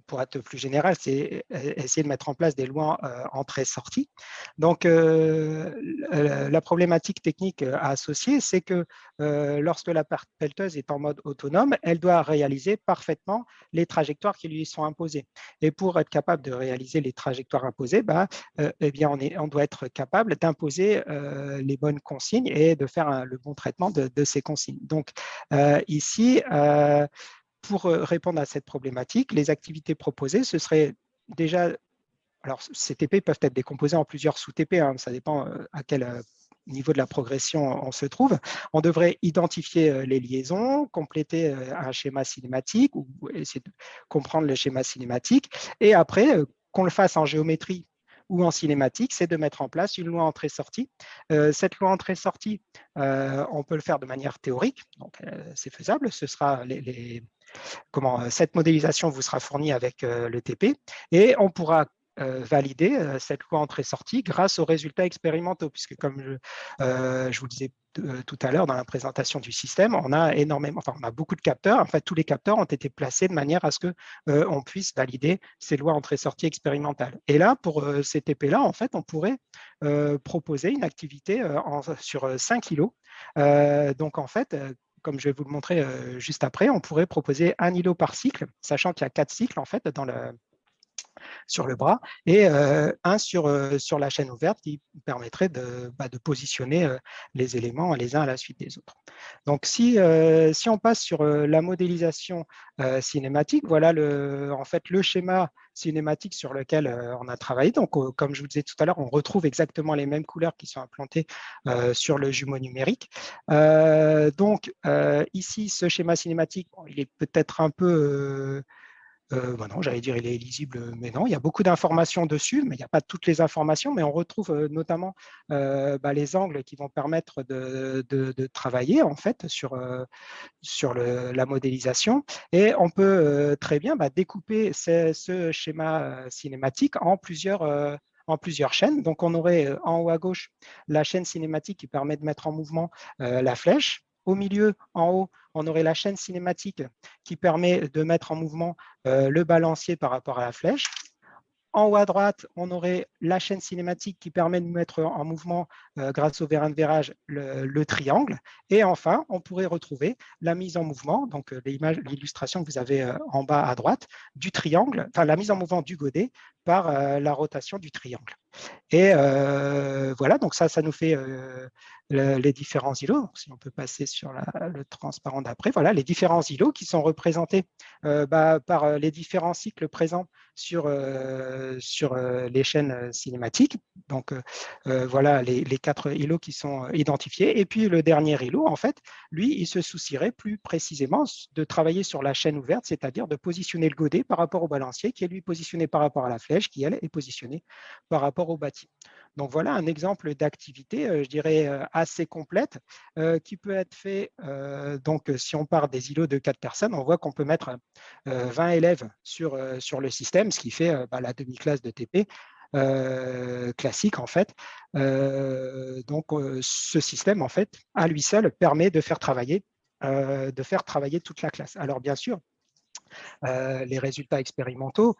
pour être plus général, c'est essayer de mettre en place des lois entrée-sortie. Donc, la problématique technique à associer, c'est que lorsque la pelleteuse est en mode autonome, elle doit réaliser parfaitement les trajectoires qui lui sont imposées. Et pour être capable de réaliser les trajectoires imposées, eh bien, on doit être capable d'imposer les bonnes consignes et de faire le bon traitement de ces consignes. Donc, ici, pour répondre à cette problématique, les activités proposées, ce serait déjà, alors ces TP peuvent être décomposés en plusieurs sous-TP, ça dépend à quel niveau de la progression on se trouve. On devrait identifier les liaisons, compléter un schéma cinématique ou essayer de comprendre le schéma cinématique. Et après, qu'on le fasse en géométrie ou en cinématique, c'est de mettre en place une loi entrée-sortie. Cette loi entrée-sortie, on peut le faire de manière théorique, donc c'est faisable. Ce sera cette modélisation vous sera fournie avec le TP et on pourra valider cette loi entrée-sortie grâce aux résultats expérimentaux, puisque comme je vous le disais tout à l'heure dans la présentation du système, on a beaucoup de capteurs. En fait, tous les capteurs ont été placés de manière à ce que on puisse valider ces lois entrée-sortie expérimentales. Et là, pour ces TP-là, en fait, on pourrait proposer une activité sur 5 kilos. Donc, en fait, comme je vais vous le montrer juste après, on pourrait proposer un îlot par cycle, sachant qu'il y a 4 cycles en fait sur le bras, et un sur la chaîne ouverte qui permettrait de positionner les éléments les uns à la suite des autres. Donc, si on passe sur la modélisation cinématique, voilà en fait le schéma cinématique sur lequel on a travaillé. Donc, comme je vous disais tout à l'heure, on retrouve exactement les mêmes couleurs qui sont implantées sur le jumeau numérique. Donc, ici, ce schéma cinématique, il est peut-être un peu non, j'allais dire il est lisible, mais non, il y a beaucoup d'informations dessus, mais il n'y a pas toutes les informations, mais on retrouve notamment les angles qui vont permettre de travailler en fait sur la modélisation, et on peut très bien découper ce schéma cinématique en plusieurs en plusieurs chaînes. Donc, on aurait en haut à gauche la chaîne cinématique qui permet de mettre en mouvement la flèche. Au milieu, en haut, on aurait la chaîne cinématique qui permet de mettre en mouvement le balancier par rapport à la flèche. En haut à droite, on aurait la chaîne cinématique qui permet de mettre en mouvement, grâce au vérin de virage, le triangle. Et enfin, on pourrait retrouver la mise en mouvement, donc l'illustration que vous avez en bas à droite, du triangle, enfin la mise en mouvement du godet par la rotation du triangle. Et voilà, donc ça nous fait les différents îlots. Donc, si on peut passer sur le transparent d'après, voilà les différents îlots qui sont représentés par les différents cycles présents sur les chaînes cinématiques. Donc, voilà les 4 îlots qui sont identifiés. Et puis, le dernier îlot, en fait, lui, il se soucierait plus précisément de travailler sur la chaîne ouverte, c'est-à-dire de positionner le godet par rapport au balancier, qui est lui positionné par rapport à la flèche, qui, elle, est positionnée par rapport au bâti. Donc, voilà un exemple d'activité, je dirais, assez complète, qui peut être fait. Donc, si on part des îlots de 4 personnes, on voit qu'on peut mettre 20 élèves sur le système, ce qui fait la demi-classe de TP classique, en fait. Donc, ce système, en fait, à lui seul, permet de faire travailler toute la classe. Alors, bien sûr, les résultats expérimentaux,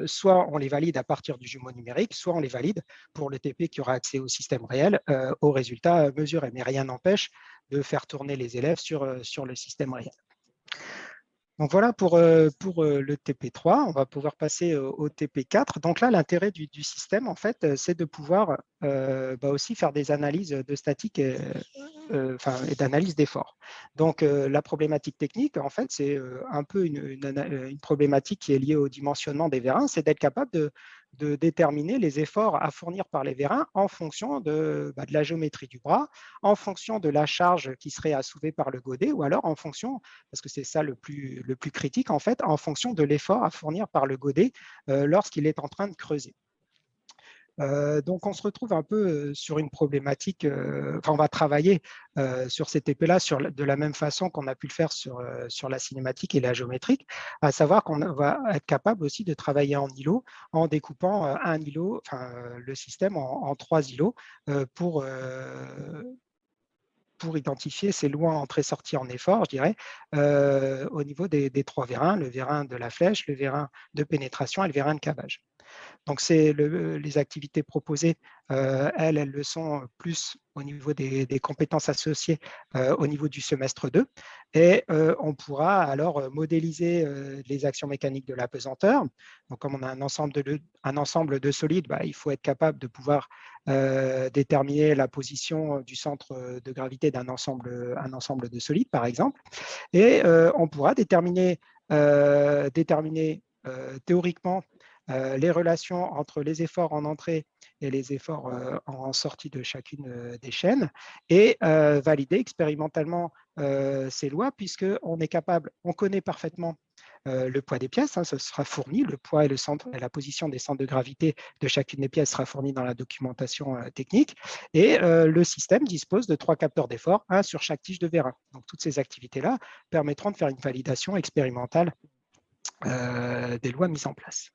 soit on les valide à partir du jumeau numérique, soit on les valide pour le TP qui aura accès au système réel, aux résultats mesurés. Mais rien n'empêche de faire tourner les élèves sur le système réel. Donc voilà pour le TP3. On va pouvoir passer au TP4. Donc là, l'intérêt du système, en fait, c'est de pouvoir aussi faire des analyses de statique et d'analyse d'effort. Donc la problématique technique, en fait, c'est un peu une problématique qui est liée au dimensionnement des vérins, c'est d'être capable de déterminer les efforts à fournir par les vérins en fonction de la géométrie du bras, en fonction de la charge qui serait à soulever par le godet, ou alors en fonction, parce que c'est ça le plus critique, en fait, en fonction de l'effort à fournir par le godet lorsqu'il est en train de creuser. Donc, on se retrouve un peu sur une problématique, on va travailler sur ces TP-là de la même façon qu'on a pu le faire sur la cinématique et la géométrique, à savoir qu'on va être capable aussi de travailler en îlots, en découpant un îlot, le système en 3 îlots pour identifier ces lois entrée-sortie en effort, je dirais, au niveau des 3 vérins, le vérin de la flèche, le vérin de pénétration et le vérin de cavage. Donc, c'est les activités proposées, elles le sont plus au niveau des compétences associées au niveau du semestre 2. Et on pourra alors modéliser les actions mécaniques de la pesanteur. Donc, comme on a un ensemble de solides, il faut être capable de pouvoir déterminer la position du centre de gravité d'un ensemble de solides, par exemple. Et on pourra déterminer théoriquement les relations entre les efforts en entrée et les efforts en sortie de chacune des chaînes, et valider expérimentalement ces lois, puisqu'on connaît parfaitement le poids des pièces, ce sera fourni, le poids et la position des centres de gravité de chacune des pièces sera fournie dans la documentation technique, et le système dispose de 3 capteurs d'effort, un sur chaque tige de vérin. Donc, toutes ces activités-là permettront de faire une validation expérimentale des lois mises en place.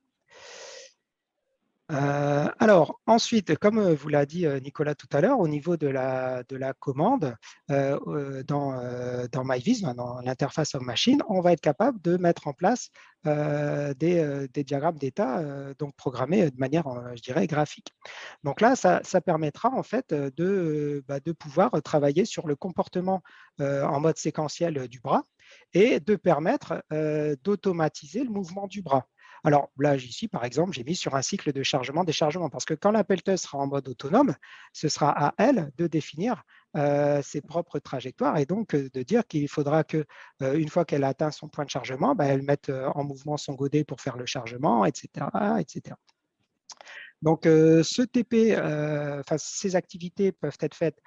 Alors, ensuite, comme vous l'a dit Nicolas tout à l'heure, au niveau de la commande dans MyVis, dans l'interface homme-machine, on va être capable de mettre en place des diagrammes d'état donc programmés de manière, je dirais, graphique. Donc là, ça permettra en fait de pouvoir travailler sur le comportement en mode séquentiel du bras et de permettre d'automatiser le mouvement du bras. Alors là, ici, par exemple, j'ai mis sur un cycle de chargement-déchargement, parce que quand la pelleteuse sera en mode autonome, ce sera à elle de définir ses propres trajectoires, et donc de dire qu'il faudra qu'une fois qu'elle a atteint son point de chargement, elle mette en mouvement son godet pour faire le chargement, etc. etc. Donc, ce TP, ces activités peuvent être faites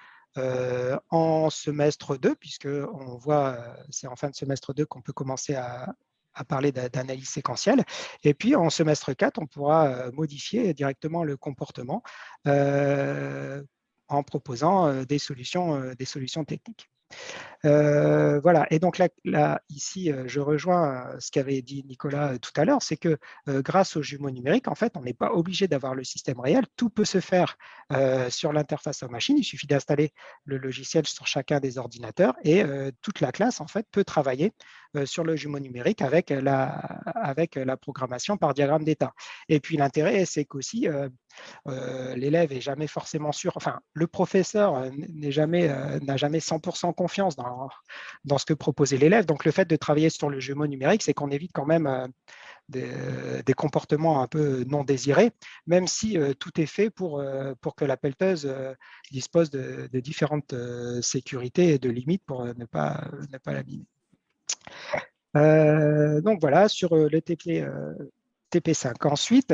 en semestre 2, puisqu'on voit, c'est en fin de semestre 2 qu'on peut commencer à parler d'analyse séquentielle. Et puis, en semestre 4, on pourra modifier directement le comportement en proposant des solutions techniques. Voilà, et donc là, ici, je rejoins ce qu'avait dit Nicolas tout à l'heure, c'est que grâce aux jumeaux numériques, en fait, on n'est pas obligé d'avoir le système réel, tout peut se faire sur l'interface aux machines, il suffit d'installer le logiciel sur chacun des ordinateurs et toute la classe, en fait, peut travailler sur le jumeau numérique avec la programmation par diagramme d'état. Et puis l'intérêt, c'est qu'aussi, l'élève est jamais forcément sûr, enfin, le professeur n'a jamais 100% confiance dans ce que proposait l'élève. Donc, le fait de travailler sur le jumeau numérique, c'est qu'on évite quand même des comportements un peu non désirés, même si tout est fait pour que la pelleteuse dispose de différentes sécurités et de limites pour ne pas l'abîmer. Donc voilà, sur le TP5. Ensuite,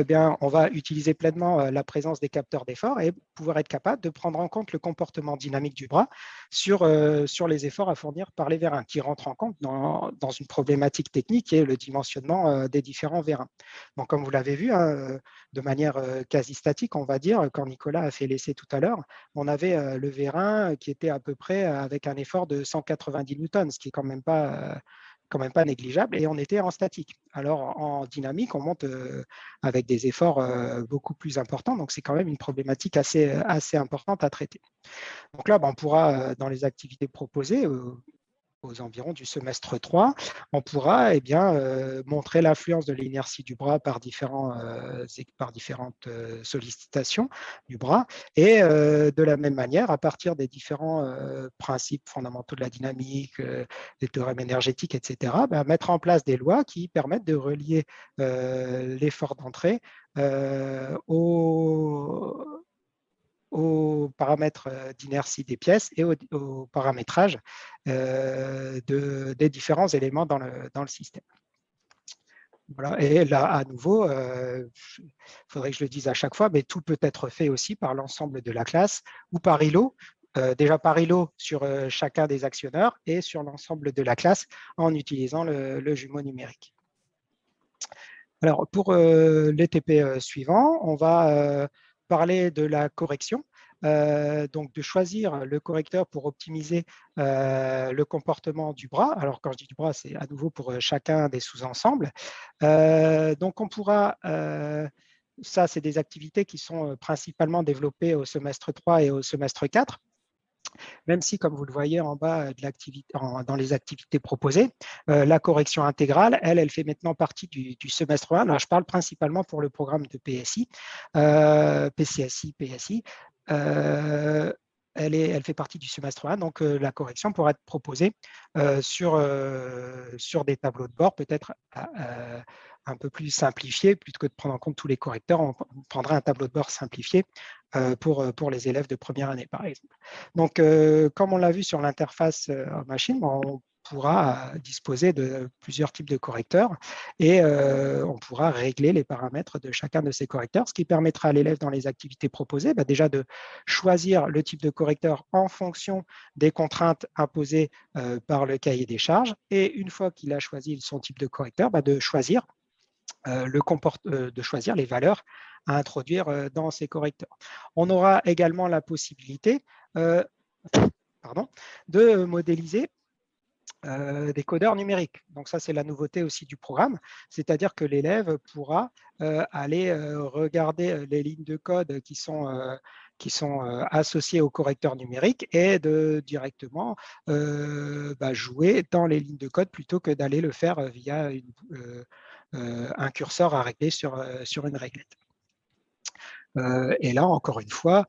bien, on va utiliser pleinement la présence des capteurs d'effort et pouvoir être capable de prendre en compte le comportement dynamique du bras sur les efforts à fournir par les vérins, qui rentrent en compte dans une problématique technique qui est le dimensionnement des différents vérins. Donc, comme vous l'avez vu, hein, de manière quasi statique, on va dire, quand Nicolas a fait l'essai tout à l'heure, on avait le vérin qui était à peu près avec un effort de 190 newtons, ce qui est quand même pas négligeable, et on était en statique. Alors, en dynamique, on monte avec des efforts beaucoup plus importants, donc c'est quand même une problématique assez importante à traiter. Donc là, on pourra, dans les activités proposées, aux environs du semestre 3, on pourra montrer l'influence de l'inertie du bras par différentes sollicitations du bras et de la même manière, à partir des différents principes fondamentaux de la dynamique, des théorèmes énergétiques, etc., mettre en place des lois qui permettent de relier l'effort d'entrée aux paramètres d'inertie des pièces et au paramétrage des différents éléments dans le système. Voilà. Et là, à nouveau, il faudrait que je le dise à chaque fois, mais tout peut être fait aussi par l'ensemble de la classe ou par îlot, déjà par îlot sur chacun des actionneurs et sur l'ensemble de la classe en utilisant le jumeau numérique. Alors, pour les TP suivants, on va parler de la correction. Donc, de choisir le correcteur pour optimiser le comportement du bras. Alors, quand je dis du bras, c'est à nouveau pour chacun des sous-ensembles. Donc, on pourra, ça, c'est des activités qui sont principalement développées au semestre 3 et au semestre 4. Même si, comme vous le voyez en bas dans les activités proposées, la correction intégrale, elle fait maintenant partie du semestre 1. Là, je parle principalement pour le programme de PSI, PCSI, PSI. Elle fait partie du semestre 1, donc la correction pourra être proposée sur des tableaux de bord, peut-être un peu plus simplifiés, plutôt que de prendre en compte tous les correcteurs, on prendra un tableau de bord simplifié pour les élèves de première année, par exemple. Donc, comme on l'a vu sur l'interface machine, on pourra disposer de plusieurs types de correcteurs et on pourra régler les paramètres de chacun de ces correcteurs, ce qui permettra à l'élève dans les activités proposées déjà de choisir le type de correcteur en fonction des contraintes imposées par le cahier des charges et une fois qu'il a choisi son type de correcteur, de choisir les valeurs à introduire dans ces correcteurs. On aura également la possibilité de modéliser des codeurs numériques. Donc ça, c'est la nouveauté aussi du programme, c'est-à-dire que l'élève pourra aller regarder les lignes de code qui sont associées au correcteur numérique et de directement jouer dans les lignes de code plutôt que d'aller le faire via un curseur à régler sur une réglette. Et là, encore une fois,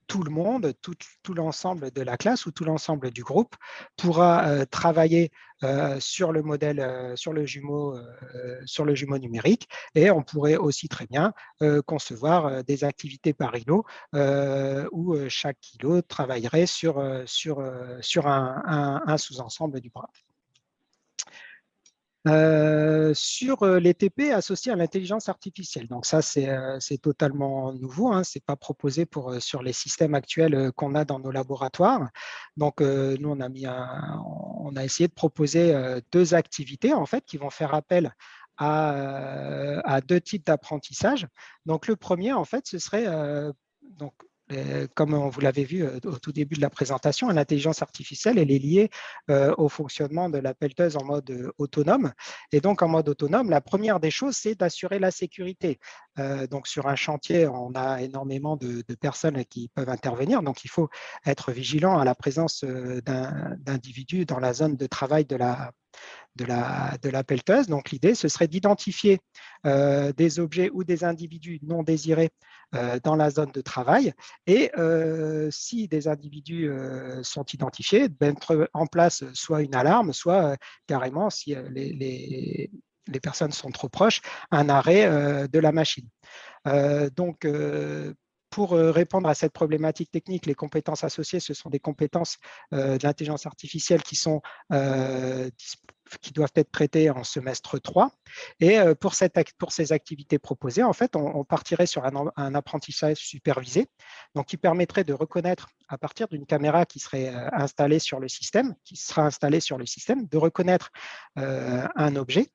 tout le monde, tout l'ensemble de la classe ou tout l'ensemble du groupe pourra travailler sur le modèle, sur le jumeau numérique, et on pourrait aussi très bien concevoir des activités par îlot où chaque îlot travaillerait sur un sous-ensemble du bras. Sur les TP associés à l'intelligence artificielle. Donc ça, c'est totalement nouveau, hein. Ce n'est pas proposé sur les systèmes actuels qu'on a dans nos laboratoires. Donc, nous, on a essayé de proposer deux activités en fait, qui vont faire appel à deux types d'apprentissage. Donc, le premier, en fait, ce serait comme vous l'avez vu au tout début de la présentation, l'intelligence artificielle, elle est liée au fonctionnement de la pelleteuse en mode autonome. Et donc, en mode autonome, la première des choses, c'est d'assurer la sécurité. Donc, sur un chantier, on a énormément de personnes qui peuvent intervenir. Donc, il faut être vigilant à la présence d'individus dans la zone de travail de la pelleteuse. Donc, l'idée, ce serait d'identifier des objets ou des individus non désirés dans la zone de travail. Et si des individus sont identifiés, mettre en place soit une alarme, soit carrément, si les personnes sont trop proches, un arrêt de la machine. Donc, pour répondre à cette problématique technique, les compétences associées, ce sont des compétences de l'intelligence artificielle qui doivent être traitées en semestre 3. Et pour ces activités proposées, en fait, on partirait sur un apprentissage supervisé, donc qui permettrait de reconnaître à partir d'une caméra qui serait installée sur le système, de reconnaître un objet.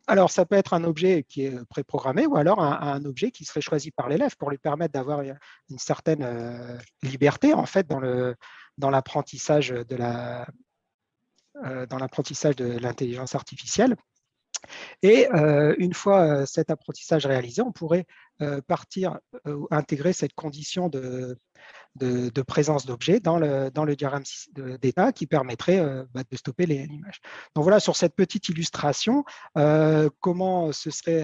Alors, ça peut être un objet qui est préprogrammé ou alors un objet qui serait choisi par l'élève pour lui permettre d'avoir une certaine liberté en fait dans l'apprentissage de l'intelligence artificielle. Et une fois cet apprentissage réalisé, on pourrait intégrer cette condition de présence d'objets dans le diagramme d'état qui permettrait de stopper l'image. Donc voilà, sur cette petite illustration, comment ce serait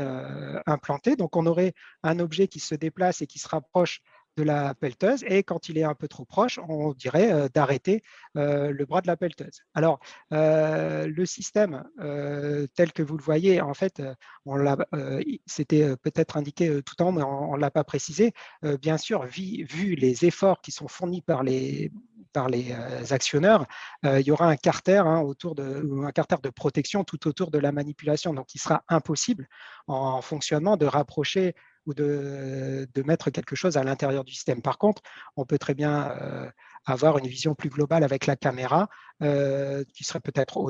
implanté. Donc on aurait un objet qui se déplace et qui se rapproche de la pelleteuse, et quand il est un peu trop proche, on dirait d'arrêter le bras de la pelleteuse. Alors, le système tel que vous le voyez, en fait, c'était peut-être indiqué tout en haut, mais on ne l'a pas précisé. Bien sûr, vu les efforts qui sont fournis par les actionneurs, il y aura un carter un carter de protection tout autour de la manipulation. Donc, il sera impossible en fonctionnement de rapprocher ou de mettre quelque chose à l'intérieur du système. Par contre, on peut très bien avoir une vision plus globale avec la caméra qui serait peut-être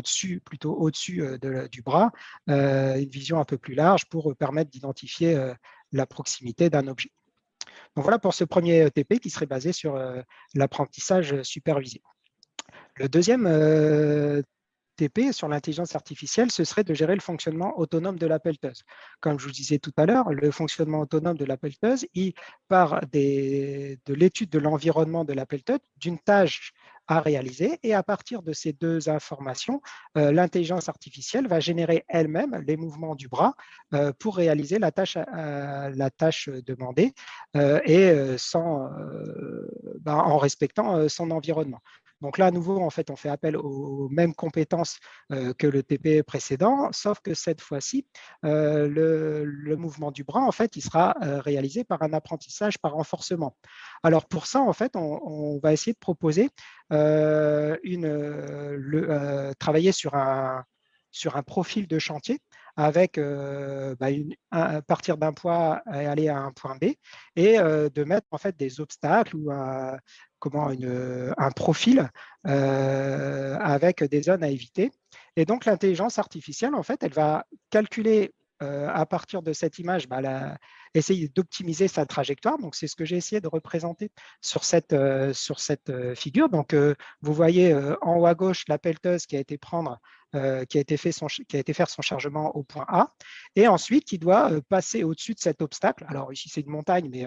plutôt au-dessus du bras, une vision un peu plus large pour permettre d'identifier la proximité d'un objet. Donc voilà pour ce premier TP qui serait basé sur l'apprentissage supervisé. Le deuxième TP sur l'intelligence artificielle, ce serait de gérer le fonctionnement autonome de la pelleteuse. Comme je vous disais tout à l'heure, le fonctionnement autonome de la pelleteuse, il part de l'étude de l'environnement de la pelleteuse, d'une tâche à réaliser, et à partir de ces deux informations, l'intelligence artificielle va générer elle-même les mouvements du bras pour réaliser la tâche demandée et en respectant son environnement. Donc là, à nouveau, en fait, on fait appel aux mêmes compétences que le TP précédent, sauf que cette fois-ci, le mouvement du bras, en fait, il sera réalisé par un apprentissage par renforcement. Alors pour ça, en fait, on va essayer de proposer travailler sur un profil de chantier avec partir d'un point et aller à un point B, et de mettre en fait des obstacles ou un profil avec des zones à éviter. Et donc l'intelligence artificielle, en fait, elle va calculer à partir de cette image, essayer d'optimiser sa trajectoire. Donc, c'est ce que j'ai essayé de représenter sur cette figure. Donc, vous voyez en haut à gauche la pelleteuse qui a été faire son chargement au point A, et ensuite qui doit passer au-dessus de cet obstacle. Alors ici, c'est une montagne, mais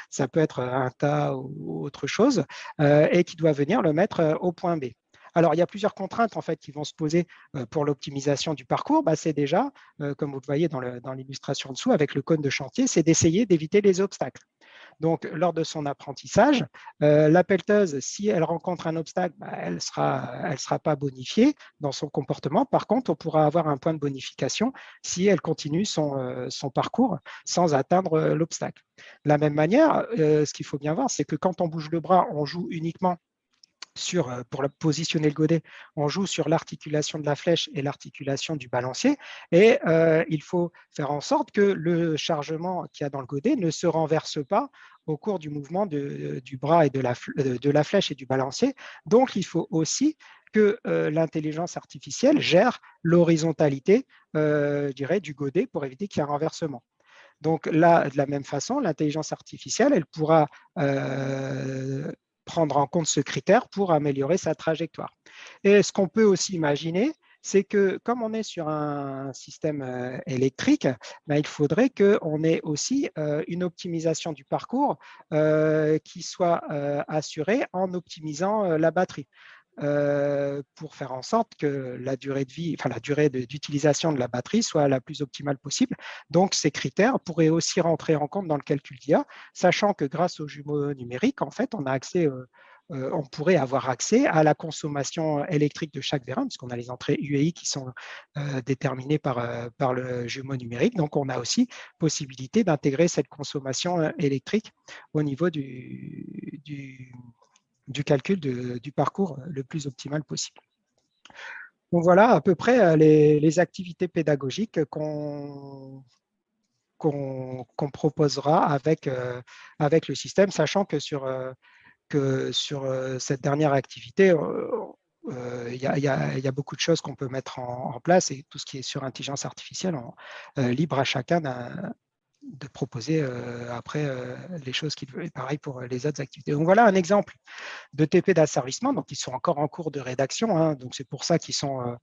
ça peut être un tas ou autre chose, et qui doit venir le mettre au point B. Alors, il y a plusieurs contraintes en fait, qui vont se poser pour l'optimisation du parcours. C'est déjà, comme vous le voyez dans l'illustration dessous, avec le cône de chantier, c'est d'essayer d'éviter les obstacles. Donc, lors de son apprentissage, la pelleteuse, si elle rencontre un obstacle, elle sera pas bonifiée dans son comportement. Par contre, on pourra avoir un point de bonification si elle continue son parcours sans atteindre l'obstacle. De la même manière, ce qu'il faut bien voir, c'est que quand on bouge le bras, on joue uniquement pour positionner le godet, on joue sur l'articulation de la flèche et l'articulation du balancier, et il faut faire en sorte que le chargement qu'il y a dans le godet ne se renverse pas au cours du mouvement du bras et de la flèche et du balancier. Donc, il faut aussi que l'intelligence artificielle gère l'horizontalité du godet pour éviter qu'il y ait un renversement. Donc là, de la même façon, l'intelligence artificielle, elle pourra prendre en compte ce critère pour améliorer sa trajectoire. Et ce qu'on peut aussi imaginer, c'est que comme on est sur un système électrique, ben, il faudrait qu'on ait aussi une optimisation du parcours qui soit assurée en optimisant la batterie. Pour faire en sorte que la durée de vie, enfin la durée d'utilisation de la batterie soit la plus optimale possible. Donc, ces critères pourraient aussi rentrer en compte dans le calcul d'IA, sachant que grâce aux jumeaux numériques, en fait, on pourrait avoir accès à la consommation électrique de chaque vérin, puisqu'on a les entrées UEI qui sont déterminées par le jumeau numérique. Donc, on a aussi possibilité d'intégrer cette consommation électrique au niveau du calcul du parcours le plus optimal possible. Donc voilà à peu près les activités pédagogiques qu'on proposera avec le système, sachant que sur cette dernière activité, il y a beaucoup de choses qu'on peut mettre en place et tout ce qui est sur intelligence artificielle, libre à chacun de proposer après les choses qu'il veut. Et pareil pour les autres activités. Donc voilà un exemple de TP d'asservissement. Donc ils sont encore en cours de rédaction. Hein, donc c'est pour ça qu'on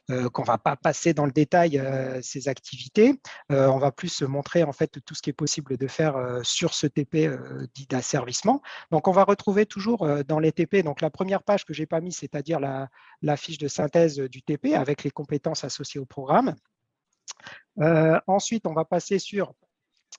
ne va pas passer dans le détail ces activités. On va plus se montrer en fait tout ce qui est possible de faire sur ce TP dit d'asservissement. Donc on va retrouver toujours dans les TP. Donc la première page que j'ai pas mise, c'est-à-dire la fiche de synthèse du TP avec les compétences associées au programme. Ensuite, on va passer sur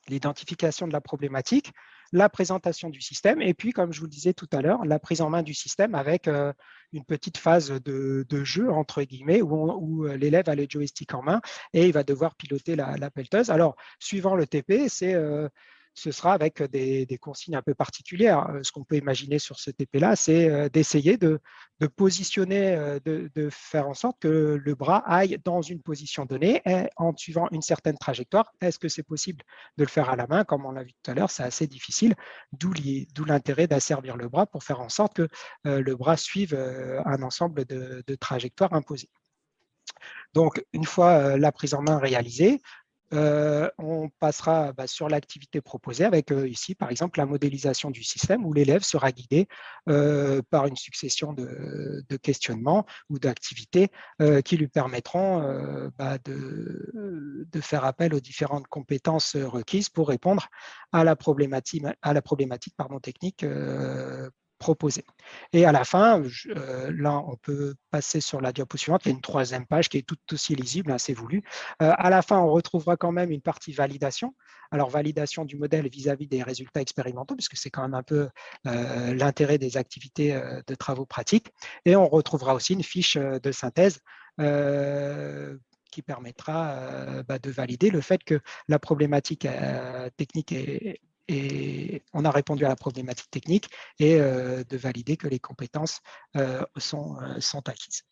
l'identification de la problématique, la présentation du système, et puis, comme je vous le disais tout à l'heure, la prise en main du système avec une petite phase de jeu, entre guillemets, où l'élève a le joystick en main et il va devoir piloter la pelleteuse. Alors, suivant le TP, ce sera avec des consignes un peu particulières. Ce qu'on peut imaginer sur ce TP-là, c'est d'essayer de positionner, de faire en sorte que le bras aille dans une position donnée en suivant une certaine trajectoire. Est-ce que c'est possible de le faire à la main? Comme on l'a vu tout à l'heure, c'est assez difficile, d'où l'intérêt d'asservir le bras pour faire en sorte que le bras suive un ensemble de trajectoires imposées. Donc, une fois la prise en main réalisée, on passera sur l'activité proposée avec ici, par exemple, la modélisation du système où l'élève sera guidé par une succession de questionnements ou d'activités qui lui permettront de faire appel aux différentes compétences requises pour répondre à la problématique technique proposée. Et à la fin, là, on peut passer sur la diapo suivante. Il y a une troisième page qui est tout aussi lisible, hein, c'est voulu. À la fin, on retrouvera quand même une partie validation. Alors, validation du modèle vis-à-vis des résultats expérimentaux, puisque c'est quand même un peu l'intérêt des activités de travaux pratiques. Et on retrouvera aussi une fiche de synthèse qui permettra de valider le fait que la problématique technique et on a répondu à la problématique technique et de valider que les compétences sont acquises.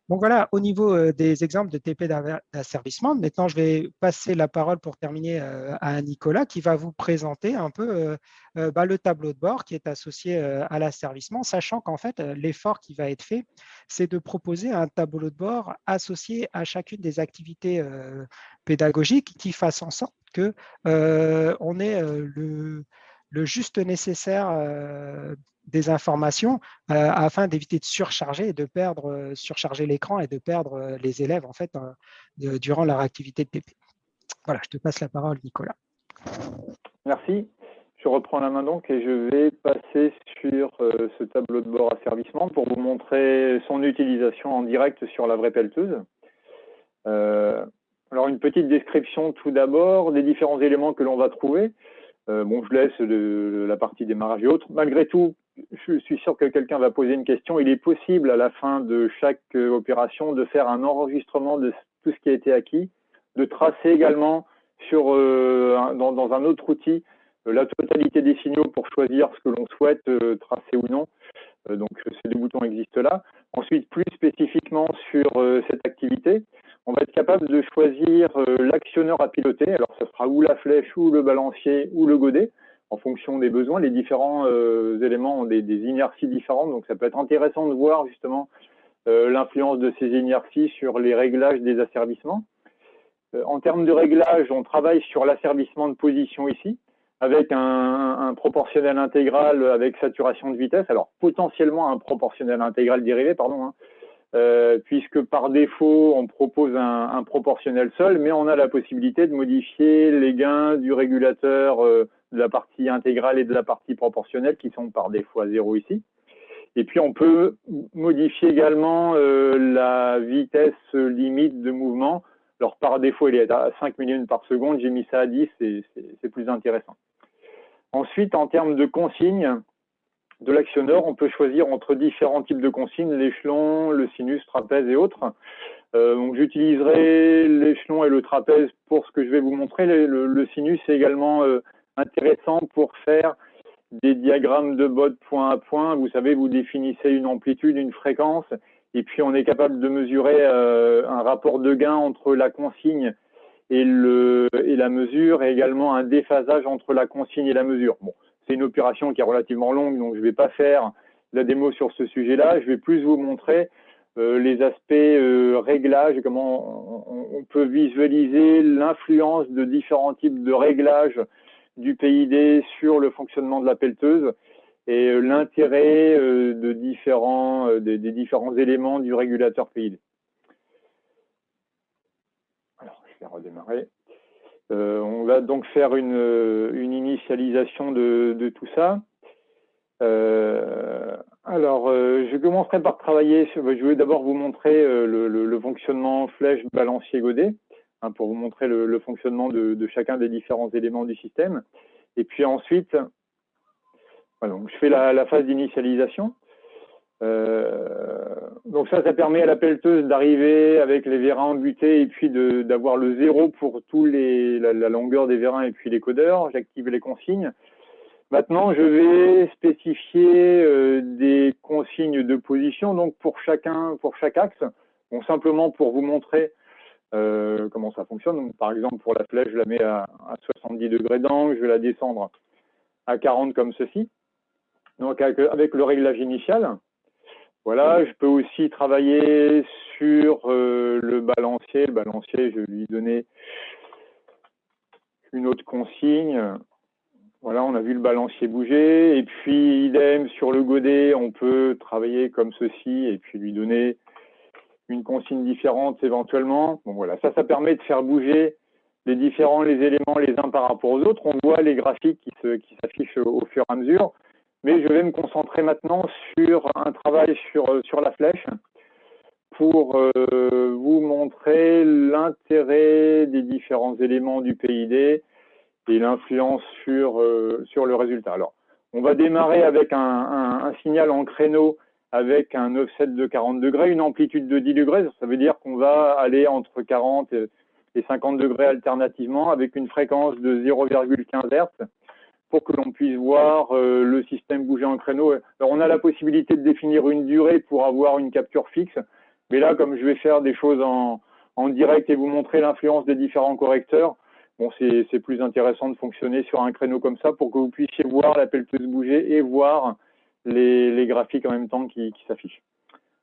Donc voilà, au niveau des exemples de TP d'asservissement, maintenant je vais passer la parole pour terminer à Nicolas qui va vous présenter un peu le tableau de bord qui est associé à l'asservissement, sachant qu'en fait l'effort qui va être fait, c'est de proposer un tableau de bord associé à chacune des activités pédagogiques qui fasse en sorte qu'on ait le juste nécessaire des informations afin d'éviter de surcharger et de surcharger l'écran et de perdre les élèves en fait durant leur activité de TP. Voilà, je te passe la parole, Nicolas. Merci. Je reprends la main donc et je vais passer sur ce tableau de bord asservissement pour vous montrer son utilisation en direct sur la vraie pelleteuse. Alors une petite description tout d'abord des différents éléments que l'on va trouver. Bon, je laisse la partie démarrage et autres. Malgré tout, je suis sûr que quelqu'un va poser une question. Il est possible à la fin de chaque opération de faire un enregistrement de tout ce qui a été acquis, de tracer également dans un autre outil la totalité des signaux pour choisir ce que l'on souhaite tracer ou non. Donc ces deux boutons existent là. Ensuite, plus spécifiquement sur cette activité, on va être capable de choisir l'actionneur à piloter. Alors, ça sera ou la flèche, ou le balancier, ou le godet, en fonction des besoins. Les différents éléments ont des inerties différentes, donc ça peut être intéressant de voir justement l'influence de ces inerties sur les réglages des asservissements. En termes de réglage, on travaille sur l'asservissement de position ici, avec un proportionnel intégral avec saturation de vitesse. Alors, potentiellement un proportionnel intégral dérivé, pardon, hein, puisque par défaut, on propose un proportionnel seul, mais on a la possibilité de modifier les gains du régulateur de la partie intégrale et de la partie proportionnelle, qui sont par défaut à 0 ici. Et puis, on peut modifier également la vitesse limite de mouvement. Alors, par défaut, il est à 5 millions par seconde. J'ai mis ça à 10, c'est plus intéressant. Ensuite, en termes de consignes de l'actionneur, on peut choisir entre différents types de consignes, l'échelon, le sinus, trapèze et autres. Donc, j'utiliserai l'échelon et le trapèze pour ce que je vais vous montrer. Le sinus est également intéressant pour faire des diagrammes de Bode point à point. Vous savez, vous définissez une amplitude, une fréquence, et puis on est capable de mesurer un rapport de gain entre la consigne et la mesure, et également un déphasage entre la consigne et la mesure. Bon, c'est une opération qui est relativement longue, donc je ne vais pas faire la démo sur ce sujet-là. Je vais plus vous montrer les aspects réglages, comment on peut visualiser l'influence de différents types de réglages du PID sur le fonctionnement de la pelleteuse et l'intérêt des différents éléments du régulateur PID. Alors, je vais redémarrer. On va donc faire une initialisation de tout ça. Alors, je commencerai par travailler. Je vais d'abord vous montrer le fonctionnement flèche, balancier, godet, hein, pour vous montrer le fonctionnement de chacun des différents éléments du système. Et puis ensuite, voilà, donc je fais la phase d'initialisation. Donc ça permet à la pelleteuse d'arriver avec les vérins embutés et puis d'avoir le 0 pour la longueur des vérins et puis les codeurs. J'active les consignes. Maintenant, je vais spécifier des consignes de position, donc pour chaque axe. Bon, simplement pour vous montrer comment ça fonctionne. Donc, par exemple, pour la flèche, je la mets à 70 degrés d'angle, je vais la descendre à 40 comme ceci. Donc, avec le réglage initial. Voilà, je peux aussi travailler sur le balancier. Le balancier, je vais lui donner une autre consigne. Voilà, on a vu le balancier bouger. Et puis, idem, sur le godet, on peut travailler comme ceci et puis lui donner une consigne différente éventuellement. Bon, voilà, ça permet de faire bouger les éléments les uns par rapport aux autres. On voit les graphiques qui s'affichent au fur et à mesure. Mais je vais me concentrer maintenant sur un travail sur la flèche pour vous montrer l'intérêt des différents éléments du PID et l'influence sur le résultat. Alors, on va démarrer avec un signal en créneau avec un offset de 40 degrés, une amplitude de 10 degrés. Ça veut dire qu'on va aller entre 40 et 50 degrés alternativement avec une fréquence de 0,15 Hz pour que l'on puisse voir le système bouger en créneau. Alors, on a la possibilité de définir une durée pour avoir une capture fixe. Mais là, comme je vais faire des choses en direct et vous montrer l'influence des différents correcteurs, bon, c'est plus intéressant de fonctionner sur un créneau comme ça pour que vous puissiez voir la pelleteuse bouger et voir les graphiques en même temps qui s'affichent.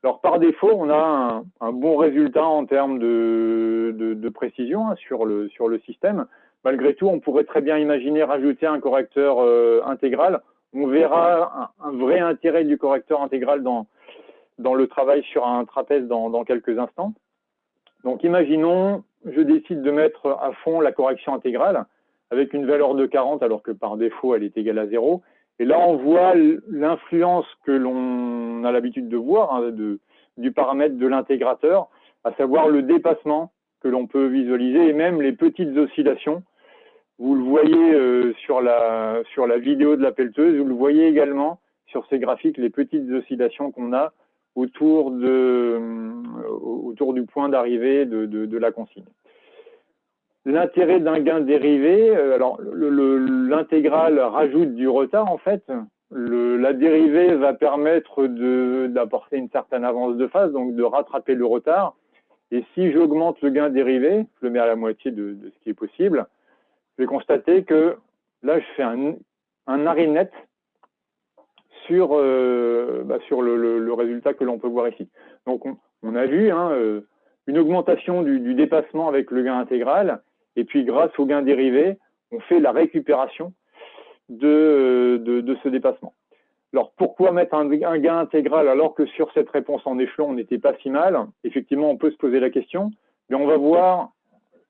Alors, par défaut, on a un bon résultat en termes de précision hein, sur le système. Malgré tout, on pourrait très bien imaginer rajouter un correcteur intégral. On verra un vrai intérêt du correcteur intégral dans le travail sur un trapèze dans quelques instants. Donc, imaginons, je décide de mettre à fond la correction intégrale avec une valeur de 40 alors que par défaut, elle est égale à 0. Et là, on voit l'influence que l'on a l'habitude de voir hein, du paramètre de l'intégrateur, à savoir le dépassement que l'on peut visualiser et même les petites oscillations. Vous le voyez sur la vidéo de la pelleteuse, vous le voyez également sur ces graphiques, les petites oscillations qu'on a autour du point d'arrivée de la consigne. L'intérêt d'un gain dérivé, alors l'intégrale rajoute du retard en fait. La dérivée va permettre d'apporter une certaine avance de phase, donc de rattraper le retard. Et si j'augmente le gain dérivé, je le mets à la moitié de ce qui est possible, je vais constater que là, je fais un arrêt net sur le résultat que l'on peut voir ici. Donc, on a vu, hein, une augmentation du dépassement avec le gain intégral, et puis grâce au gain dérivé, on fait la récupération de ce dépassement. Alors, pourquoi mettre un gain intégral alors que sur cette réponse en échelon, on n'était pas si mal? Effectivement, on peut se poser la question, mais on va voir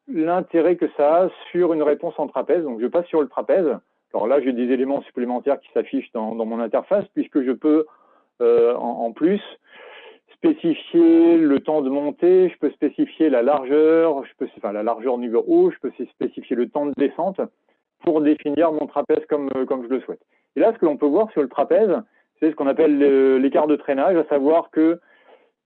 l'intérêt que ça a sur une réponse en trapèze. Donc, je passe sur le trapèze. Alors là, j'ai des éléments supplémentaires qui s'affichent dans mon interface, puisque je peux, en plus, spécifier le temps de montée, je peux spécifier la largeur, la largeur niveau haut, je peux spécifier le temps de descente pour définir mon trapèze comme je le souhaite. Et là, ce que l'on peut voir sur le trapèze, c'est ce qu'on appelle l'écart de traînage, à savoir que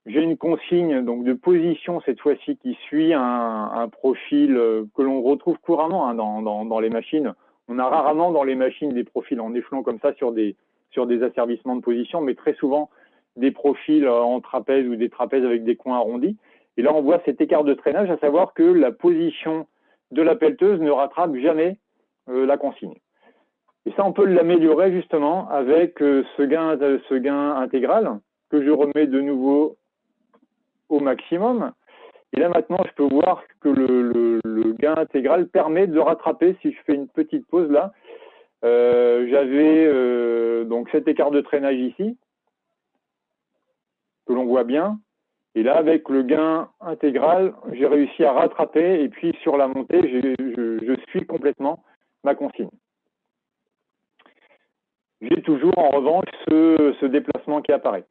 j'ai une consigne donc de position cette fois-ci qui suit un profil que l'on retrouve couramment hein, dans les machines. On a rarement dans les machines des profils en échelon comme ça sur des asservissements de position, mais très souvent des profils en trapèze ou des trapèzes avec des coins arrondis. Et là, on voit cet écart de traînage, à savoir que la position de la pelleteuse ne rattrape jamais la consigne. Et ça, on peut l'améliorer justement avec ce gain intégral que je remets de nouveau au maximum. Et là, maintenant, je peux voir que le gain intégral permet de rattraper, si je fais une petite pause là, j'avais donc cet écart de traînage ici, que l'on voit bien. Et là, avec le gain intégral, j'ai réussi à rattraper. Et puis, sur la montée, je suis complètement ma consigne. J'ai toujours, en revanche, ce déplacement qui apparaît.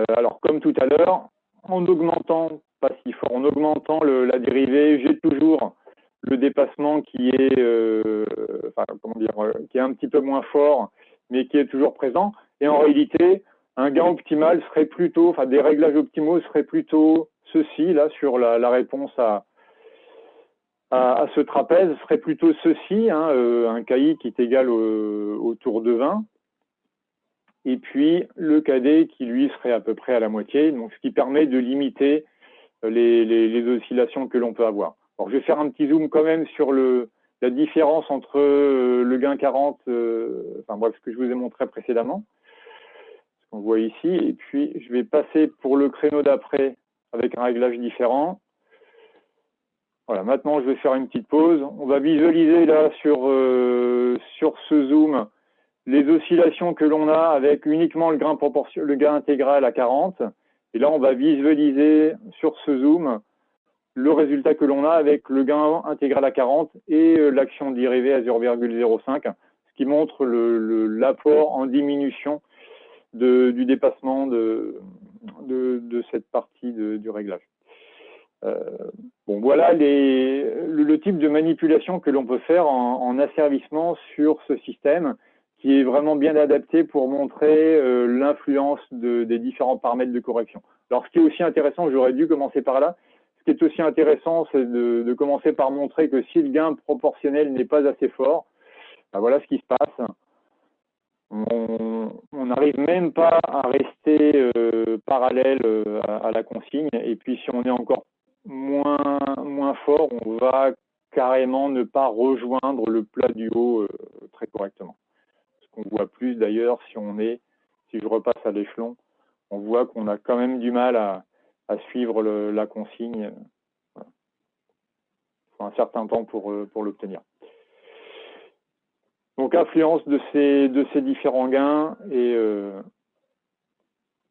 Alors, comme tout à l'heure, en augmentant, pas si fort, en augmentant la dérivée, j'ai toujours le dépassement qui est, qui est un petit peu moins fort, mais qui est toujours présent. Et en réalité, un gain optimal serait plutôt, enfin, des réglages optimaux seraient plutôt ceci, là, sur la réponse à ce trapèze, serait plutôt ceci, hein, un KI qui est égal autour de 20. Et puis le KD qui lui serait à peu près à la moitié, donc ce qui permet de limiter les oscillations que l'on peut avoir. Alors je vais faire un petit zoom quand même sur la différence entre le gain 40, ce que je vous ai montré précédemment, ce qu'on voit ici, et puis je vais passer pour le créneau d'après avec un réglage différent. Voilà, maintenant je vais faire une petite pause. On va visualiser là sur ce zoom les oscillations que l'on a avec uniquement le gain intégral à 40. Et là, on va visualiser sur ce zoom le résultat que l'on a avec le gain intégral à 40 et l'action dérivée à 0,05, ce qui montre l'apport en diminution du dépassement de cette partie du réglage. Bon, voilà le type de manipulation que l'on peut faire en asservissement sur ce système, qui est vraiment bien adapté pour montrer l'influence des différents paramètres de correction. Alors, ce qui est aussi intéressant, j'aurais dû commencer par là, ce qui est aussi intéressant, c'est de commencer par montrer que si le gain proportionnel n'est pas assez fort, ben voilà ce qui se passe. On n'arrive même pas à rester parallèle à la consigne, et puis si on est encore moins fort, on va carrément ne pas rejoindre le plat du haut très correctement. On voit plus d'ailleurs si je repasse à l'échelon, on voit qu'on a quand même du mal à suivre la consigne. Voilà. Il faut un certain temps pour l'obtenir. Donc influence de ces différents gains et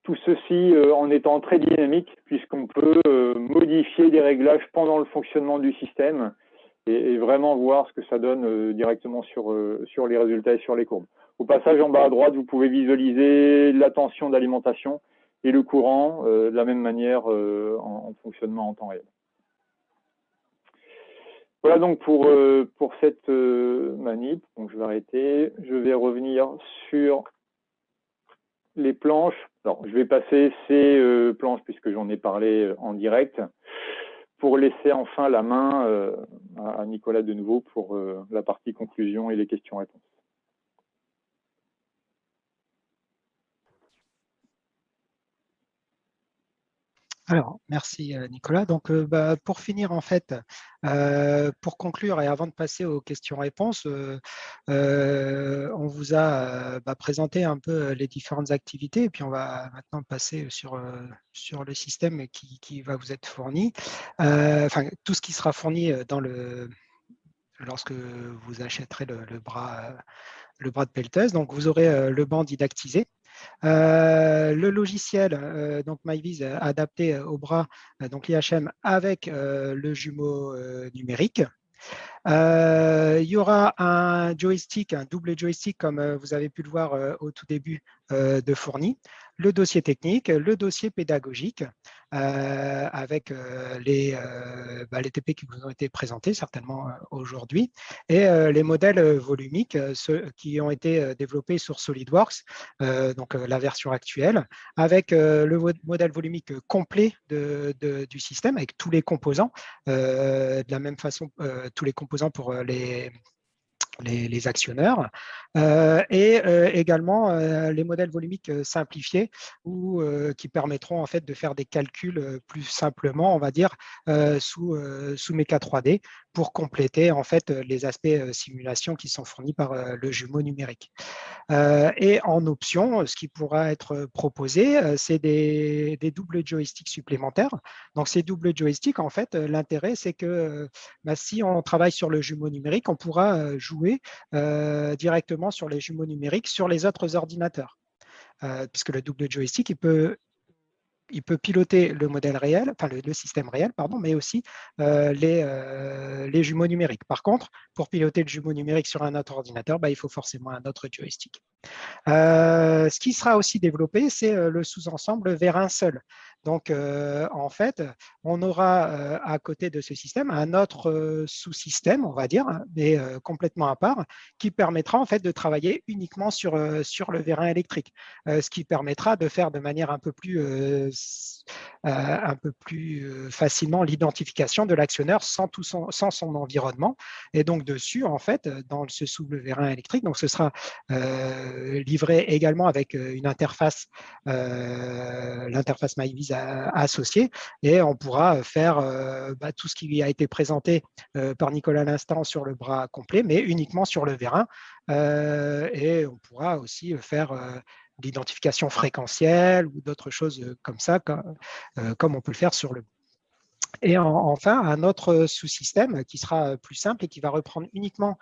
tout ceci en étant très dynamique puisqu'on peut modifier des réglages pendant le fonctionnement du système et vraiment voir ce que ça donne directement sur les résultats et sur les courbes. Au passage, en bas à droite, vous pouvez visualiser la tension d'alimentation et le courant de la même manière en fonctionnement en temps réel. Voilà donc pour cette manip. Donc je vais arrêter. Je vais revenir sur les planches. Alors, je vais passer ces planches puisque j'en ai parlé en direct pour laisser enfin la main à Nicolas de nouveau pour la partie conclusion et les questions-réponses. Alors, merci Nicolas. Donc, pour finir, en fait, pour conclure et avant de passer aux questions-réponses, on vous a présenté un peu les différentes activités et puis on va maintenant passer sur le système qui va vous être fourni. Enfin, tout ce qui sera fourni lorsque vous achèterez le bras de pelleteuse. Donc, vous aurez le banc didactisé. Le logiciel, donc MyViz, adapté au bras, donc l'IHM avec le jumeau numérique. Il y aura un joystick, un double joystick, comme vous avez pu le voir au tout début de fourni, le dossier technique, le dossier pédagogique, avec les TP qui vous ont été présentés certainement aujourd'hui, et les modèles volumiques, ceux qui ont été développés sur SolidWorks, donc la version actuelle, avec le modèle volumique complet du système, avec tous les composants, de la même façon, tous les composants pour les actionneurs, et également les modèles volumiques simplifiés qui permettront en fait de faire des calculs plus simplement, on va dire, sous Mecha 3D pour compléter en fait les aspects simulation qui sont fournis par le jumeau numérique. Et en option, ce qui pourra être proposé, c'est des doubles joysticks supplémentaires. Donc, ces doubles joysticks, en fait, l'intérêt, c'est que si on travaille sur le jumeau numérique, on pourra jouer directement sur les jumeaux numériques sur les autres ordinateurs. Puisque le double joystick, il peut piloter le modèle réel, enfin le système réel, pardon, mais aussi les jumeaux numériques. Par contre, pour piloter le jumeau numérique sur un autre ordinateur, il faut forcément un autre joystick. Ce qui sera aussi développé, c'est le sous-ensemble vers un seul. Donc, en fait, on aura à côté de ce système un autre sous-système, on va dire, mais complètement à part, qui permettra en fait de travailler uniquement sur le vérin électrique, ce qui permettra de faire de manière un peu plus facilement l'identification de l'actionneur sans son environnement. Et donc dessus, en fait, dans ce sous-vérin électrique, donc ce sera livré également avec une interface, l'interface MyViz associée, et on pourra faire tout ce qui a été présenté par Nicolas à l'instant sur le bras complet, mais uniquement sur le vérin. Et on pourra aussi faire l'identification fréquentielle ou d'autres choses comme ça, comme on peut le faire sur le. Et enfin, un autre sous-système qui sera plus simple et qui va reprendre uniquement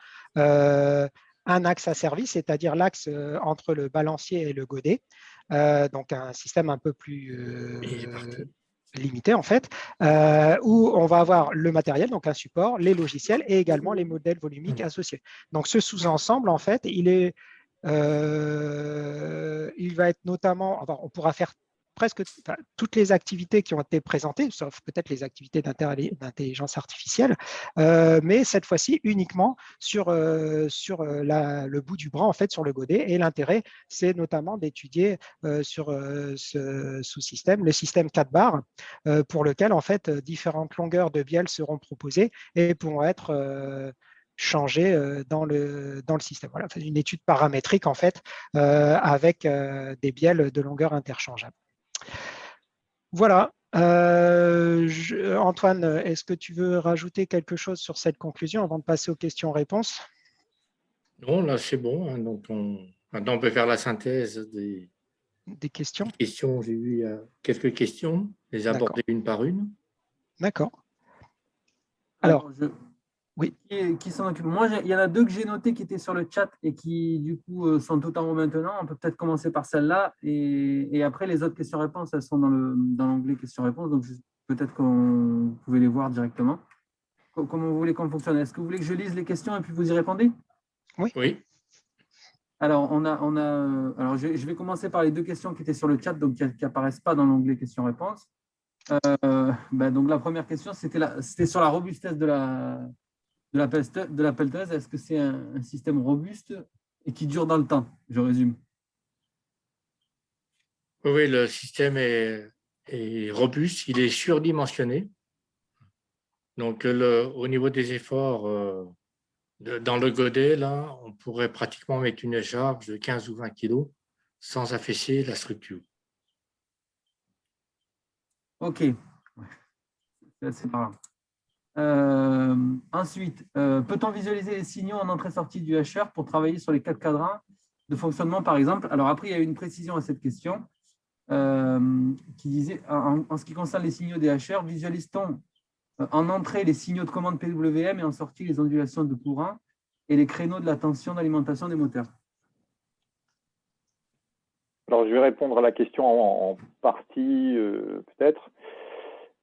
un axe à service, c'est-à-dire l'axe entre le balancier et le godet. Donc, un système un peu plus limité, en fait, où on va avoir le matériel, donc un support, les logiciels et également les modèles volumiques associés. Donc, ce sous-ensemble, en fait, il va être notamment, enfin, on pourra faire presque toutes les activités qui ont été présentées, sauf peut-être les activités d'intelligence artificielle, mais cette fois-ci uniquement sur le bout du bras, en fait, sur le godet. Et l'intérêt, c'est notamment d'étudier sur ce sous-système, le système 4 barres, pour lequel, en fait, différentes longueurs de bielles seront proposées et pourront être changées dans le système. Voilà, une étude paramétrique, en fait, avec des bielles de longueur interchangeable. Voilà. Antoine, est-ce que tu veux rajouter quelque chose sur cette conclusion avant de passer aux questions-réponses? Non, là, c'est bon. Hein, donc, maintenant, on peut faire la synthèse des questions. J'ai eu quelques questions, les aborder une par une. D'accord. Alors, oui. Qui s'en occupe. Moi, il y en a deux que j'ai notées qui étaient sur le chat et qui, du coup, sont tout en haut maintenant. On peut peut-être commencer par celle-là. Et après, les autres questions-réponses, elles sont dans l'onglet questions-réponses. Donc, peut-être qu'on pouvait les voir directement. Comment vous voulez qu'on fonctionne? Est-ce que vous voulez que je lise les questions et puis vous y répondez? Oui. Alors, alors je vais commencer par les deux questions qui étaient sur le chat, donc qui n'apparaissent pas dans l'onglet questions-réponses. Donc, la première question, c'était sur la robustesse de la pelleteuse. Est-ce que c'est un système robuste et qui dure dans le temps? Je résume. Oui, le système est robuste, il est surdimensionné. Donc, au niveau des efforts dans le godet, là, on pourrait pratiquement mettre une charge de 15 ou 20 kg sans affaisser la structure. OK. C'est pas ensuite, peut-on visualiser les signaux en entrée-sortie du HR pour travailler sur les 4 cadrans de fonctionnement, par exemple? Alors après, il y a une précision à cette question qui disait, en ce qui concerne les signaux des HR, visualise-t-on en entrée les signaux de commande PWM et en sortie les ondulations de courant et les créneaux de la tension d'alimentation des moteurs? Alors, je vais répondre à la question en partie, peut-être.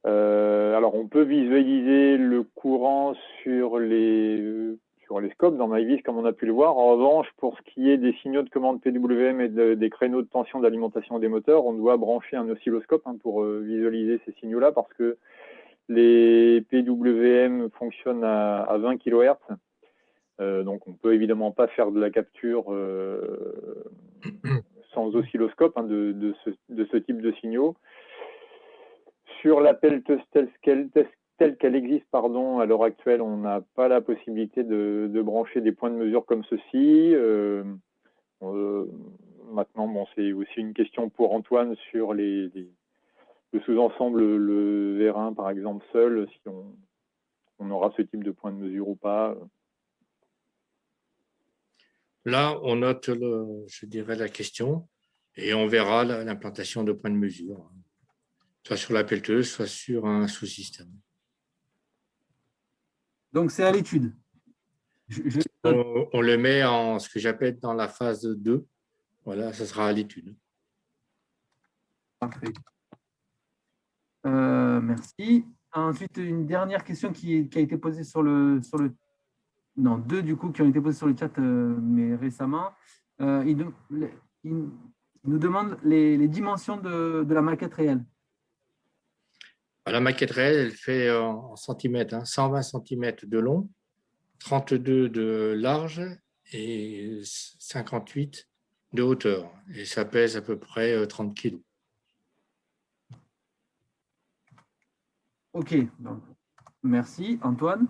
Alors, on peut visualiser le courant sur les scopes dans MyVis, comme on a pu le voir. En revanche, pour ce qui est des signaux de commande PWM et des créneaux de tension d'alimentation des moteurs, on doit brancher un oscilloscope pour visualiser ces signaux-là, parce que les PWM fonctionnent à 20 kHz. Donc, on ne peut évidemment pas faire de la capture sans oscilloscope de ce type de signaux. Sur la pelleteuse telle qu'elle existe à l'heure actuelle, on n'a pas la possibilité de brancher des points de mesure comme ceci. Maintenant, bon, c'est aussi une question pour Antoine sur le sous-ensemble, le V1 par exemple seul, si on aura ce type de point de mesure ou pas. Là, on note, je dirais, la question et on verra l'implantation de points de mesure, soit sur la pelleteuse, soit sur un sous-système. Donc, c'est à l'étude. On le met en ce que j'appelle dans la phase 2. Voilà, ça sera à l'étude. Parfait. Merci. Ensuite, une dernière question qui a été posée sur le... Non, deux du coup qui ont été posées sur le chat, mais récemment. Il nous demande les dimensions de la maquette réelle. La maquette réelle, elle fait en centimètres, 120 cm de long, 32 de large et 58 de hauteur. Et ça pèse à peu près 30 kg. OK. Donc, merci, Antoine.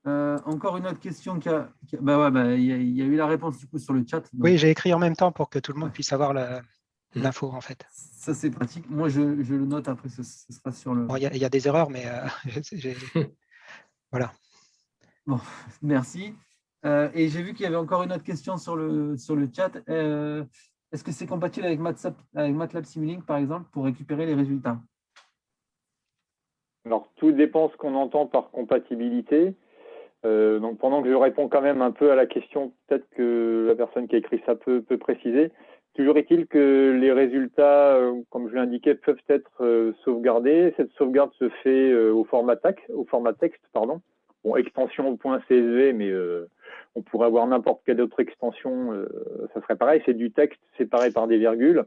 Encore une autre question il y a eu la réponse du coup sur le chat. Donc... Oui, j'ai écrit en même temps pour que tout le monde puisse avoir l'info en fait. Ça, c'est pratique. Moi, je le note après, ce sera sur le... Bon, il y a des erreurs, mais voilà. Bon, merci. Et j'ai vu qu'il y avait encore une autre question sur le chat. Est-ce que c'est compatible avec MATLAB Simulink, par exemple, pour récupérer les résultats? Alors, tout dépend ce qu'on entend par compatibilité. Donc, pendant que je réponds quand même un peu à la question, peut-être que la personne qui a écrit ça peut préciser. Toujours est-il que les résultats, comme je l'ai indiqué, peuvent être sauvegardés. Cette sauvegarde se fait au format texte, pardon. Bon, extension .csv, mais on pourrait avoir n'importe quelle autre extension, ça serait pareil. C'est du texte séparé par des virgules,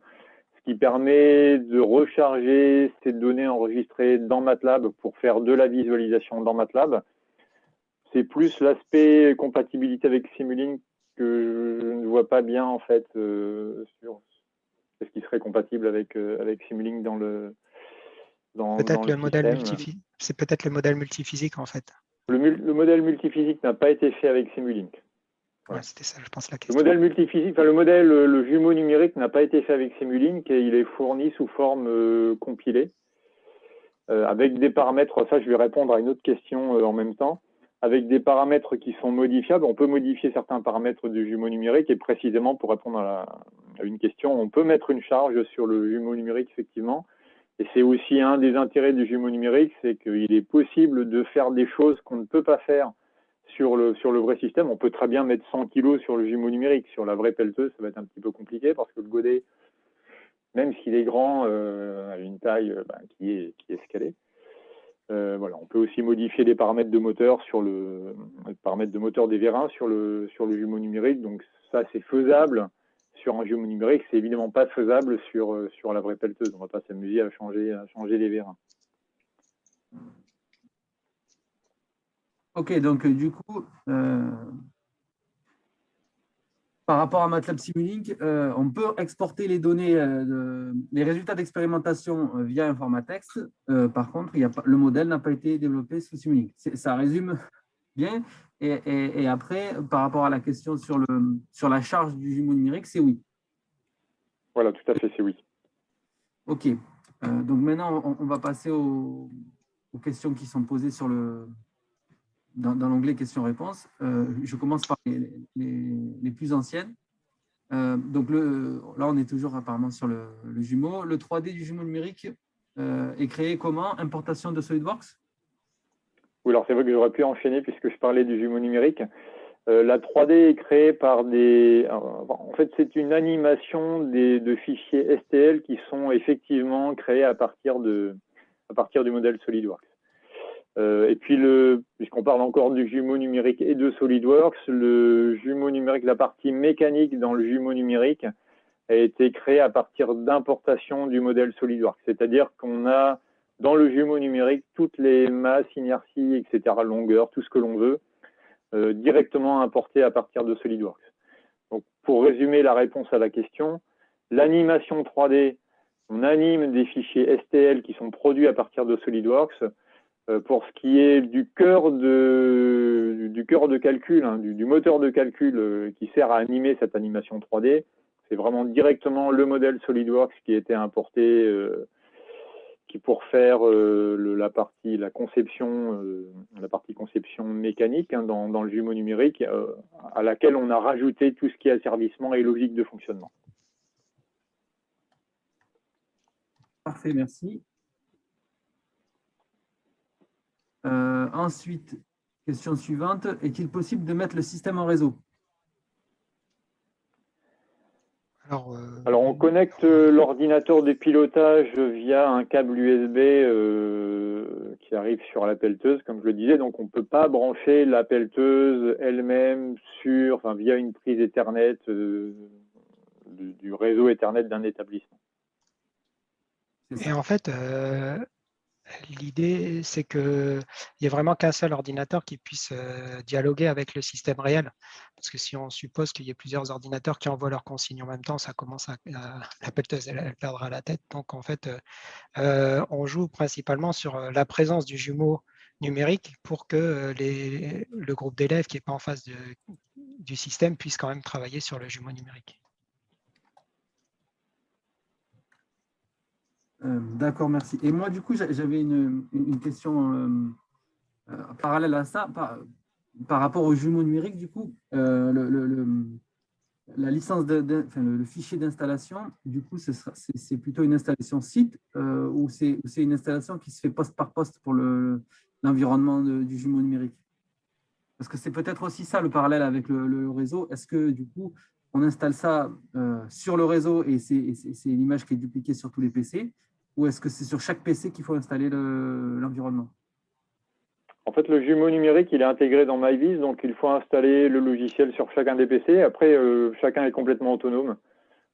ce qui permet de recharger ces données enregistrées dans MATLAB pour faire de la visualisation dans MATLAB. C'est plus l'aspect compatibilité avec Simulink que je ne vois pas bien en fait sur ce qui serait compatible avec Simulink dans le peut-être le modèle multiphysique. C'est peut-être le modèle multiphysique en fait. Le modèle multiphysique n'a pas été fait avec Simulink. Voilà. Ouais, c'était ça, je pense, la question. Le modèle multiphysique, le jumeau numérique n'a pas été fait avec Simulink et il est fourni sous forme compilée avec des paramètres. Ça, je vais répondre à une autre question en même temps. Avec des paramètres qui sont modifiables. On peut modifier certains paramètres du jumeau numérique et précisément pour répondre à une question, on peut mettre une charge sur le jumeau numérique, effectivement. Et c'est aussi un des intérêts du jumeau numérique, c'est qu'il est possible de faire des choses qu'on ne peut pas faire sur le vrai système. On peut très bien mettre 100 kg sur le jumeau numérique. Sur la vraie pelleteuse, ça va être un petit peu compliqué parce que le godet, même s'il est grand, a une taille qui est escalée. Voilà, on peut aussi modifier les paramètres de moteur sur le paramètre de moteur des vérins sur le jumeau numérique. Donc ça, c'est faisable sur un jumeau numérique. C'est évidemment pas faisable sur la vraie pelleteuse. On ne va pas s'amuser à changer les vérins. Ok, donc du coup, par rapport à MATLAB Simulink, on peut exporter les données, les résultats d'expérimentation via un format texte. Par contre, le modèle n'a pas été développé sous Simulink. Ça résume bien. Et après, par rapport à la question sur la charge du jumeau numérique, c'est oui. Voilà, tout à fait, c'est oui. OK. Donc maintenant, on va passer aux questions qui sont posées dans l'onglet questions-réponses. Je commence par les plus anciennes. Donc là, on est toujours apparemment sur le jumeau. Le 3D du jumeau numérique est créé comment? Importation de SolidWorks? Oui, alors c'est vrai que j'aurais pu enchaîner puisque je parlais du jumeau numérique. La 3D est créée par en fait, c'est une animation de fichiers STL qui sont effectivement créés à partir du modèle SolidWorks. Et puis, puisqu'on parle encore du jumeau numérique et de SolidWorks, le jumeau numérique, la partie mécanique dans le jumeau numérique a été créée à partir d'importation du modèle SolidWorks. C'est-à-dire qu'on a dans le jumeau numérique toutes les masses, inerties, etc., longueur, tout ce que l'on veut, directement importé à partir de SolidWorks. Donc, pour résumer la réponse à la question, l'animation 3D, on anime des fichiers STL qui sont produits à partir de SolidWorks. Pour ce qui est du cœur de calcul, hein, du moteur de calcul qui sert à animer cette animation 3D, c'est vraiment directement le modèle SolidWorks qui a été importé qui pour faire la partie conception mécanique hein, dans le jumeau numérique, à laquelle on a rajouté tout ce qui est asservissement et logique de fonctionnement. Parfait, merci. Ensuite, question suivante, est-il possible de mettre le système en réseau? Alors, on connecte l'ordinateur de pilotage via un câble USB qui arrive sur la pelleteuse, comme je le disais. Donc, on ne peut pas brancher la pelleteuse elle-même via une prise Ethernet du réseau Ethernet d'un établissement. Et en fait, l'idée, c'est qu'il n'y a vraiment qu'un seul ordinateur qui puisse dialoguer avec le système réel. Parce que si on suppose qu'il y a plusieurs ordinateurs qui envoient leurs consignes en même temps, ça commence la pelleteuse, elle perdra la tête. Donc, en fait, on joue principalement sur la présence du jumeau numérique pour que le groupe d'élèves qui n'est pas en face du système puisse quand même travailler sur le jumeau numérique. D'accord, merci. Et moi, du coup, j'avais une question parallèle à ça, par rapport au jumeau numérique, du coup, la licence, le fichier d'installation, du coup, c'est plutôt une installation site ou c'est une installation qui se fait poste par poste pour l'environnement du jumeau numérique? Parce que c'est peut-être aussi ça le parallèle avec le réseau. Est-ce que, du coup, on installe ça sur le réseau et c'est une image qui est dupliquée sur tous les PC, ou est-ce que c'est sur chaque PC qu'il faut installer l'environnement? En fait, le jumeau numérique, il est intégré dans MyVis, donc il faut installer le logiciel sur chacun des PC. Après, chacun est complètement autonome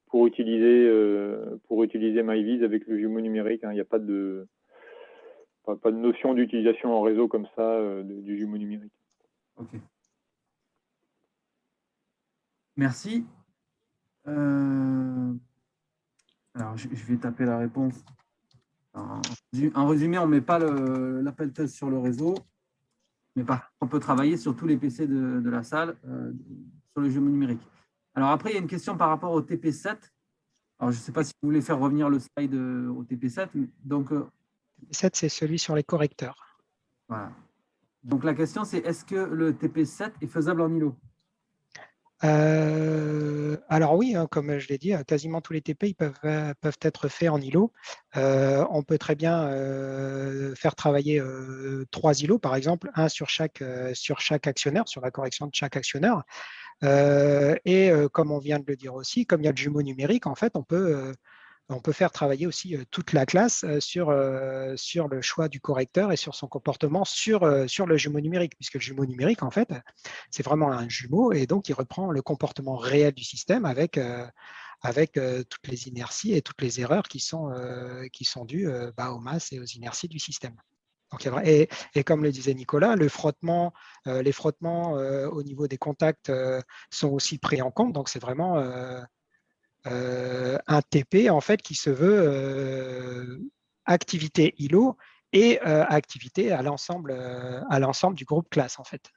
pour utiliser MyVis avec le jumeau numérique. Hein. Il n'y a pas de notion d'utilisation en réseau comme ça du jumeau numérique. Ok. Merci. Alors, je vais taper la réponse. En résumé, on ne met pas la pelleteuse sur le réseau, mais par contre, on peut travailler sur tous les PC de la salle sur le jumeau numérique. Alors après, il y a une question par rapport au TP7. Alors, je ne sais pas si vous voulez faire revenir le slide au TP7. Donc, TP7, c'est celui sur les correcteurs. Voilà. Donc, la question, c'est est-ce que le TP7 est faisable en îlot? Alors oui, hein, comme je l'ai dit, quasiment tous les TP ils peuvent être faits en îlot. On peut très bien faire travailler 3 îlots, par exemple, un sur chaque actionnaire, sur la correction de chaque actionnaire. Et comme on vient de le dire aussi, comme il y a le jumeau numérique, en fait, on peut faire travailler aussi toute la classe sur le choix du correcteur et sur son comportement sur le jumeau numérique, puisque le jumeau numérique, en fait, c'est vraiment un jumeau et donc il reprend le comportement réel du système avec toutes les inerties et toutes les erreurs qui sont dues aux masses et aux inerties du système. Donc, et comme le disait Nicolas, les frottements au niveau des contacts sont aussi pris en compte. Donc, c'est vraiment un TP en fait qui se veut activité îlot et activité à l'ensemble du groupe classe en fait.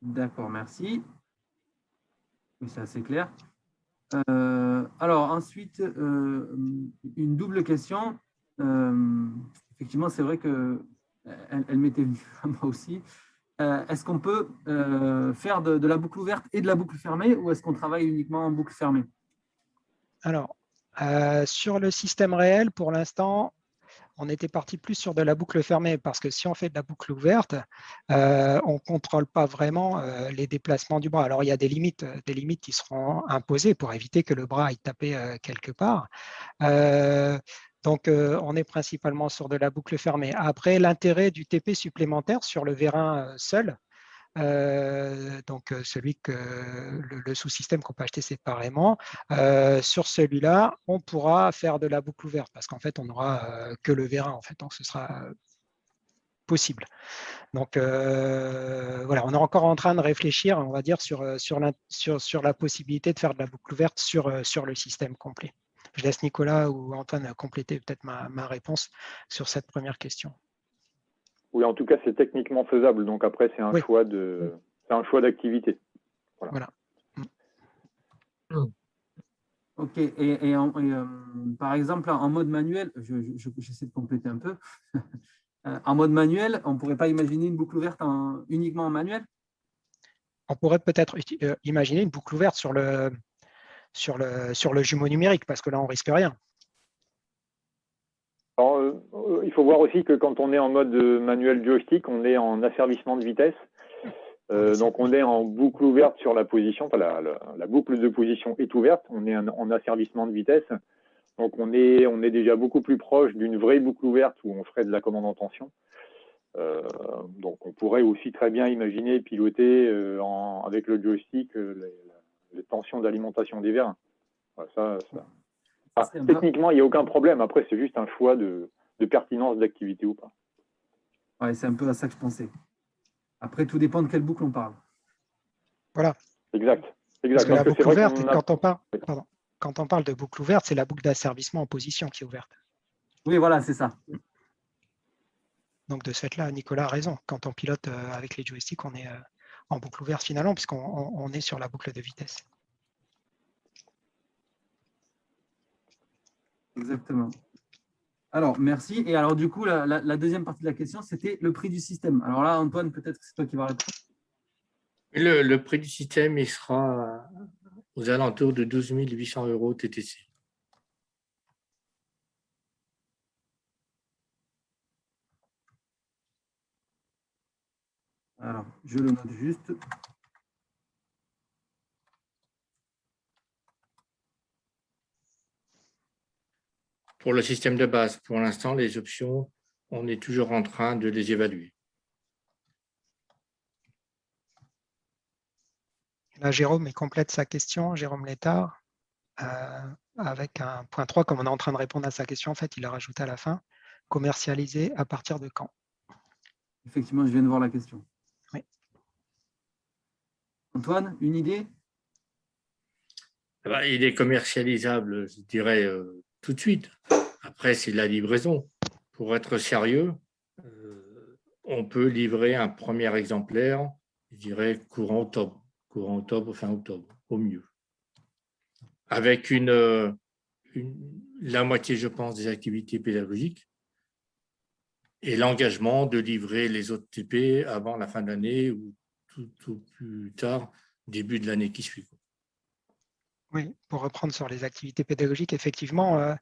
D'accord, merci. Oui, c'est assez clair. Alors ensuite, une double question. Effectivement, c'est vrai qu'elle m'était venue à moi aussi. Est-ce qu'on peut faire de la boucle ouverte et de la boucle fermée ou est-ce qu'on travaille uniquement en boucle fermée? Alors, sur le système réel, pour l'instant, on était parti plus sur de la boucle fermée parce que si on fait de la boucle ouverte, on ne contrôle pas vraiment les déplacements du bras. Alors, il y a des limites qui seront imposées pour éviter que le bras aille taper quelque part. Donc, on est principalement sur de la boucle fermée. Après, l'intérêt du TP supplémentaire sur le vérin seul, donc celui que le sous-système qu'on peut acheter séparément, sur celui-là, on pourra faire de la boucle ouverte parce qu'en fait, on n'aura que le vérin, en fait, donc ce sera possible. Donc voilà, on est encore en train de réfléchir, on va dire, sur la possibilité de faire de la boucle ouverte sur le système complet. Je laisse Nicolas ou Antoine compléter peut-être ma réponse sur cette première question. Oui, en tout cas, c'est techniquement faisable. Donc après, c'est un Oui. choix d'activité. Voilà. Ok. Par exemple, en mode manuel, j'essaie de compléter un peu. En mode manuel, on ne pourrait pas imaginer une boucle ouverte uniquement en manuel? On pourrait peut-être imaginer une boucle ouverte sur le jumeau numérique parce que là, on risque rien. Alors, il faut voir aussi que quand on est en mode manuel joystick, on est en asservissement de vitesse. Donc, on est en boucle ouverte sur la position. Enfin, la boucle de position est ouverte. On est en asservissement de vitesse. Donc, on est déjà beaucoup plus proche d'une vraie boucle ouverte où on ferait de la commande en tension. Donc, on pourrait aussi très bien imaginer piloter avec le joystick les tensions d'alimentation des vérins. Voilà, techniquement, il n'y a aucun problème. Après, c'est juste un choix de pertinence d'activité ou pas. Ouais, c'est un peu à ça que je pensais. Après, tout dépend de quelle boucle on parle. Voilà. Exact. Parce que la boucle ouverte, quand on parle de boucle ouverte, c'est la boucle d'asservissement en position qui est ouverte. Oui, voilà, c'est ça. Donc, de ce fait-là, Nicolas a raison. Quand on pilote avec les joysticks, on est en boucle ouverte finalement, puisqu'on est sur la boucle de vitesse. Exactement. Alors, merci. Et alors, du coup, la deuxième partie de la question, c'était le prix du système. Alors là, Antoine, peut-être que c'est toi qui vas répondre. Le prix du système, il sera aux alentours de 12 800 € TTC. Alors, je le note juste. Pour le système de base, pour l'instant, les options, on est toujours en train de les évaluer. Là, Jérôme complète sa question, Jérôme Létard, avec un point 3, comme on est en train de répondre à sa question, en fait, il a rajouté à la fin, commercialisé à partir de quand? Effectivement, je viens de voir la question. Oui. Antoine, une idée? Il est commercialisable, je dirais, tout de suite. Après, c'est la livraison. Pour être sérieux, on peut livrer un premier exemplaire, je dirais, courant octobre, fin octobre, au mieux. Avec la moitié, je pense, des activités pédagogiques et l'engagement de livrer les autres TP avant la fin de l'année ou tout plus tard, début de l'année qui suit. Oui, pour reprendre sur les activités pédagogiques, effectivement,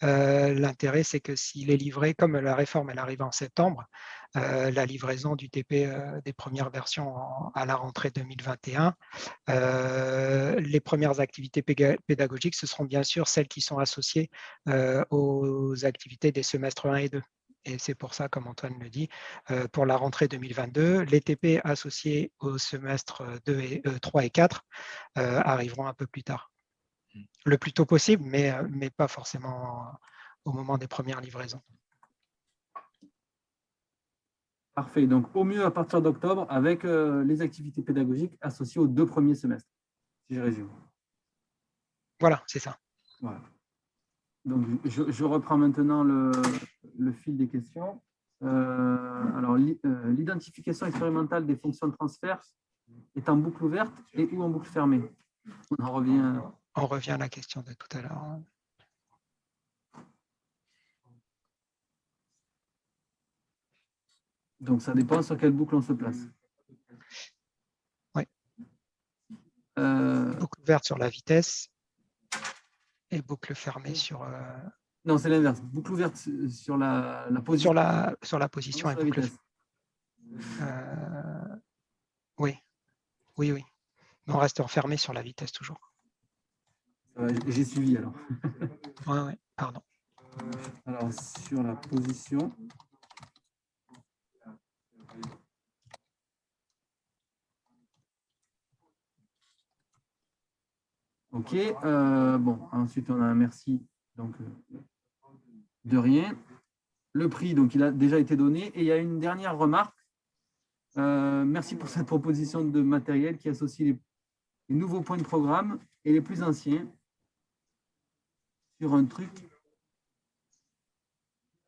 l'intérêt, c'est que s'il est livré, comme la réforme elle arrive en septembre, la livraison du TP des premières versions à la rentrée 2021, les premières activités pédagogiques, ce seront bien sûr celles qui sont associées aux activités des semestres 1 et 2. Et c'est pour ça, comme Antoine le dit, pour la rentrée 2022, les TP associés aux semestres 3 et 4 arriveront un peu plus tard. Le plus tôt possible, mais pas forcément au moment des premières livraisons. Parfait. Donc, au mieux à partir d'octobre, avec les activités pédagogiques associées aux 2 premiers semestres, si je résume. Voilà, c'est ça. Voilà. Donc, je reprends maintenant le fil des questions. Alors, l'identification expérimentale des fonctions de transfert est en boucle ouverte et ou en boucle fermée? On en revient on revient à la question de tout à l'heure. Donc, ça dépend sur quelle boucle on se place. Oui. Boucle ouverte sur la vitesse et boucle fermée sur... Non, c'est l'inverse. Boucle ouverte sur la position. Sur la position et boucle fermée. Oui. Oui. On reste fermé sur la vitesse toujours. J'ai suivi alors. Oui, pardon. Alors, sur la position. OK. Bon, ensuite, on a un merci. Donc, de rien. Le prix, donc, il a déjà été donné. Et il y a une dernière remarque. Merci pour cette proposition de matériel qui associe les nouveaux points de programme et les plus anciens sur un truc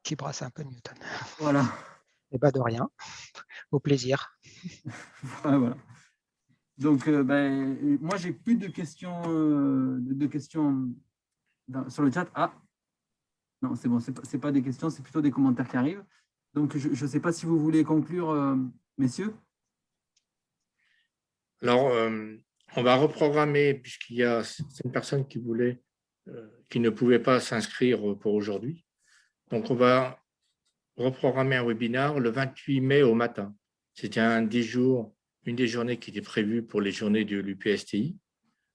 qui brasse un peu Newton. Voilà. Et de rien. Au plaisir. Voilà. Donc, moi, j'ai plus de questions, sur le chat. Ah, non, c'est bon, c'est pas des questions, c'est plutôt des commentaires qui arrivent. Donc, je ne sais pas si vous voulez conclure, messieurs. Alors, on va reprogrammer, puisqu'il y a certaines personnes qui ne pouvaient pas s'inscrire pour aujourd'hui. Donc, on va reprogrammer un webinaire le 28 mai au matin. C'était une des journées qui était prévue pour les journées de l'UPSTI.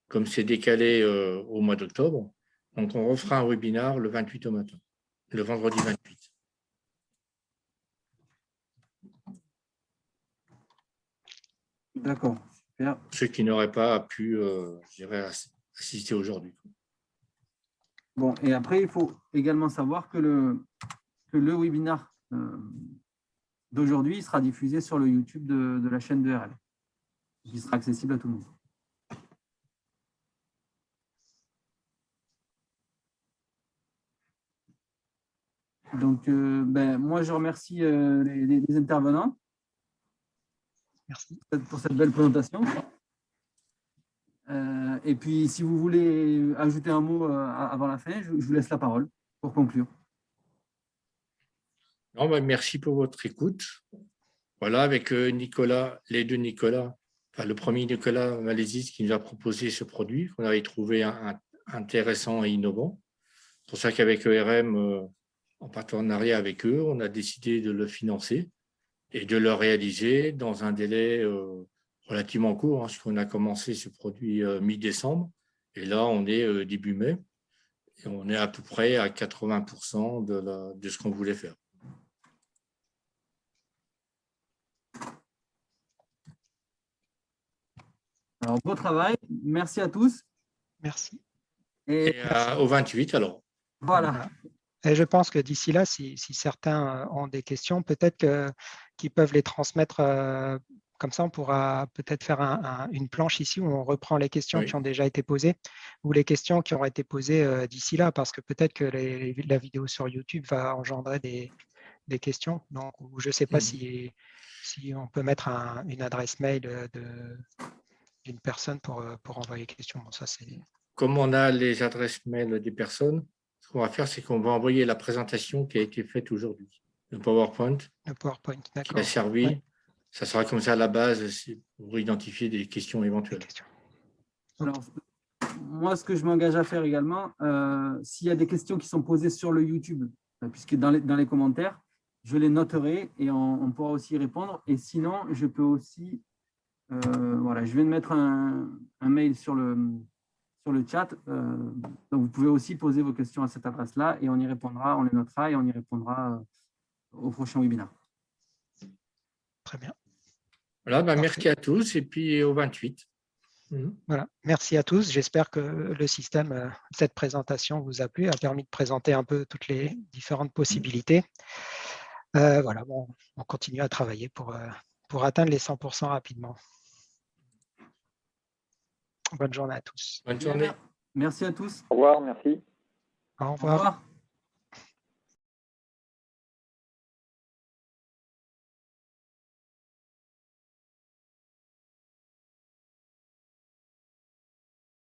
Comme c'est décalé au mois d'octobre, donc on refera un webinaire le 28 au matin, le vendredi 28. D'accord, super. Ceux qui n'auraient pas pu, assister aujourd'hui. Bon, et après, il faut également savoir que le webinaire d'aujourd'hui sera diffusé sur le YouTube de la chaîne de RL, qui sera accessible à tout le monde. Donc, moi, je remercie les intervenants. Merci. Pour cette belle présentation. Et puis, si vous voulez ajouter un mot avant la fin, je vous laisse la parole pour conclure. Non, merci pour votre écoute. Voilà, avec Nicolas, les deux Nicolas, le premier Nicolas Malaisis qui nous a proposé ce produit, qu'on avait trouvé intéressant et innovant. C'est pour ça qu'avec ERM, en partenariat avec eux, on a décidé de le financer et de le réaliser dans un délai relativement court, parce qu'on a commencé ce produit mi-décembre, et là, on est début mai, et on est à peu près à 80% de ce qu'on voulait faire. Alors, beau travail. Merci à tous. Merci. Et au 28, alors. Voilà. Et je pense que d'ici là, si certains ont des questions, peut-être qu'ils peuvent les transmettre. Comme ça, on pourra peut-être faire une planche ici où on reprend les questions qui ont déjà été posées ou les questions qui auront été posées d'ici là, parce que peut-être que la vidéo sur YouTube va engendrer des questions. Donc, je ne sais pas si on peut mettre une adresse mail d'une personne pour envoyer les questions. Bon, ça, comme on a les adresses mail des personnes, ce qu'on va faire, c'est qu'on va envoyer la présentation qui a été faite aujourd'hui, le PowerPoint qui a servi. Ouais. Ça sera comme ça à la base pour identifier des questions éventuelles. Alors, moi, ce que je m'engage à faire également, s'il y a des questions qui sont posées sur le YouTube, puisque dans les commentaires, je les noterai et on pourra aussi y répondre. Et sinon, je peux aussi, voilà, je viens de mettre un mail sur le chat. Donc, vous pouvez aussi poser vos questions à cette adresse-là et on y répondra, on les notera et on y répondra au prochain webinaire. Très bien. Voilà, merci à tous et puis au 28. Voilà, merci à tous. J'espère que le système, cette présentation vous a plu, a permis de présenter un peu toutes les différentes possibilités. Voilà, bon, on continue à travailler pour atteindre les 100% rapidement. Bonne journée à tous. Bonne journée. Merci à tous. Au revoir, merci. Au revoir.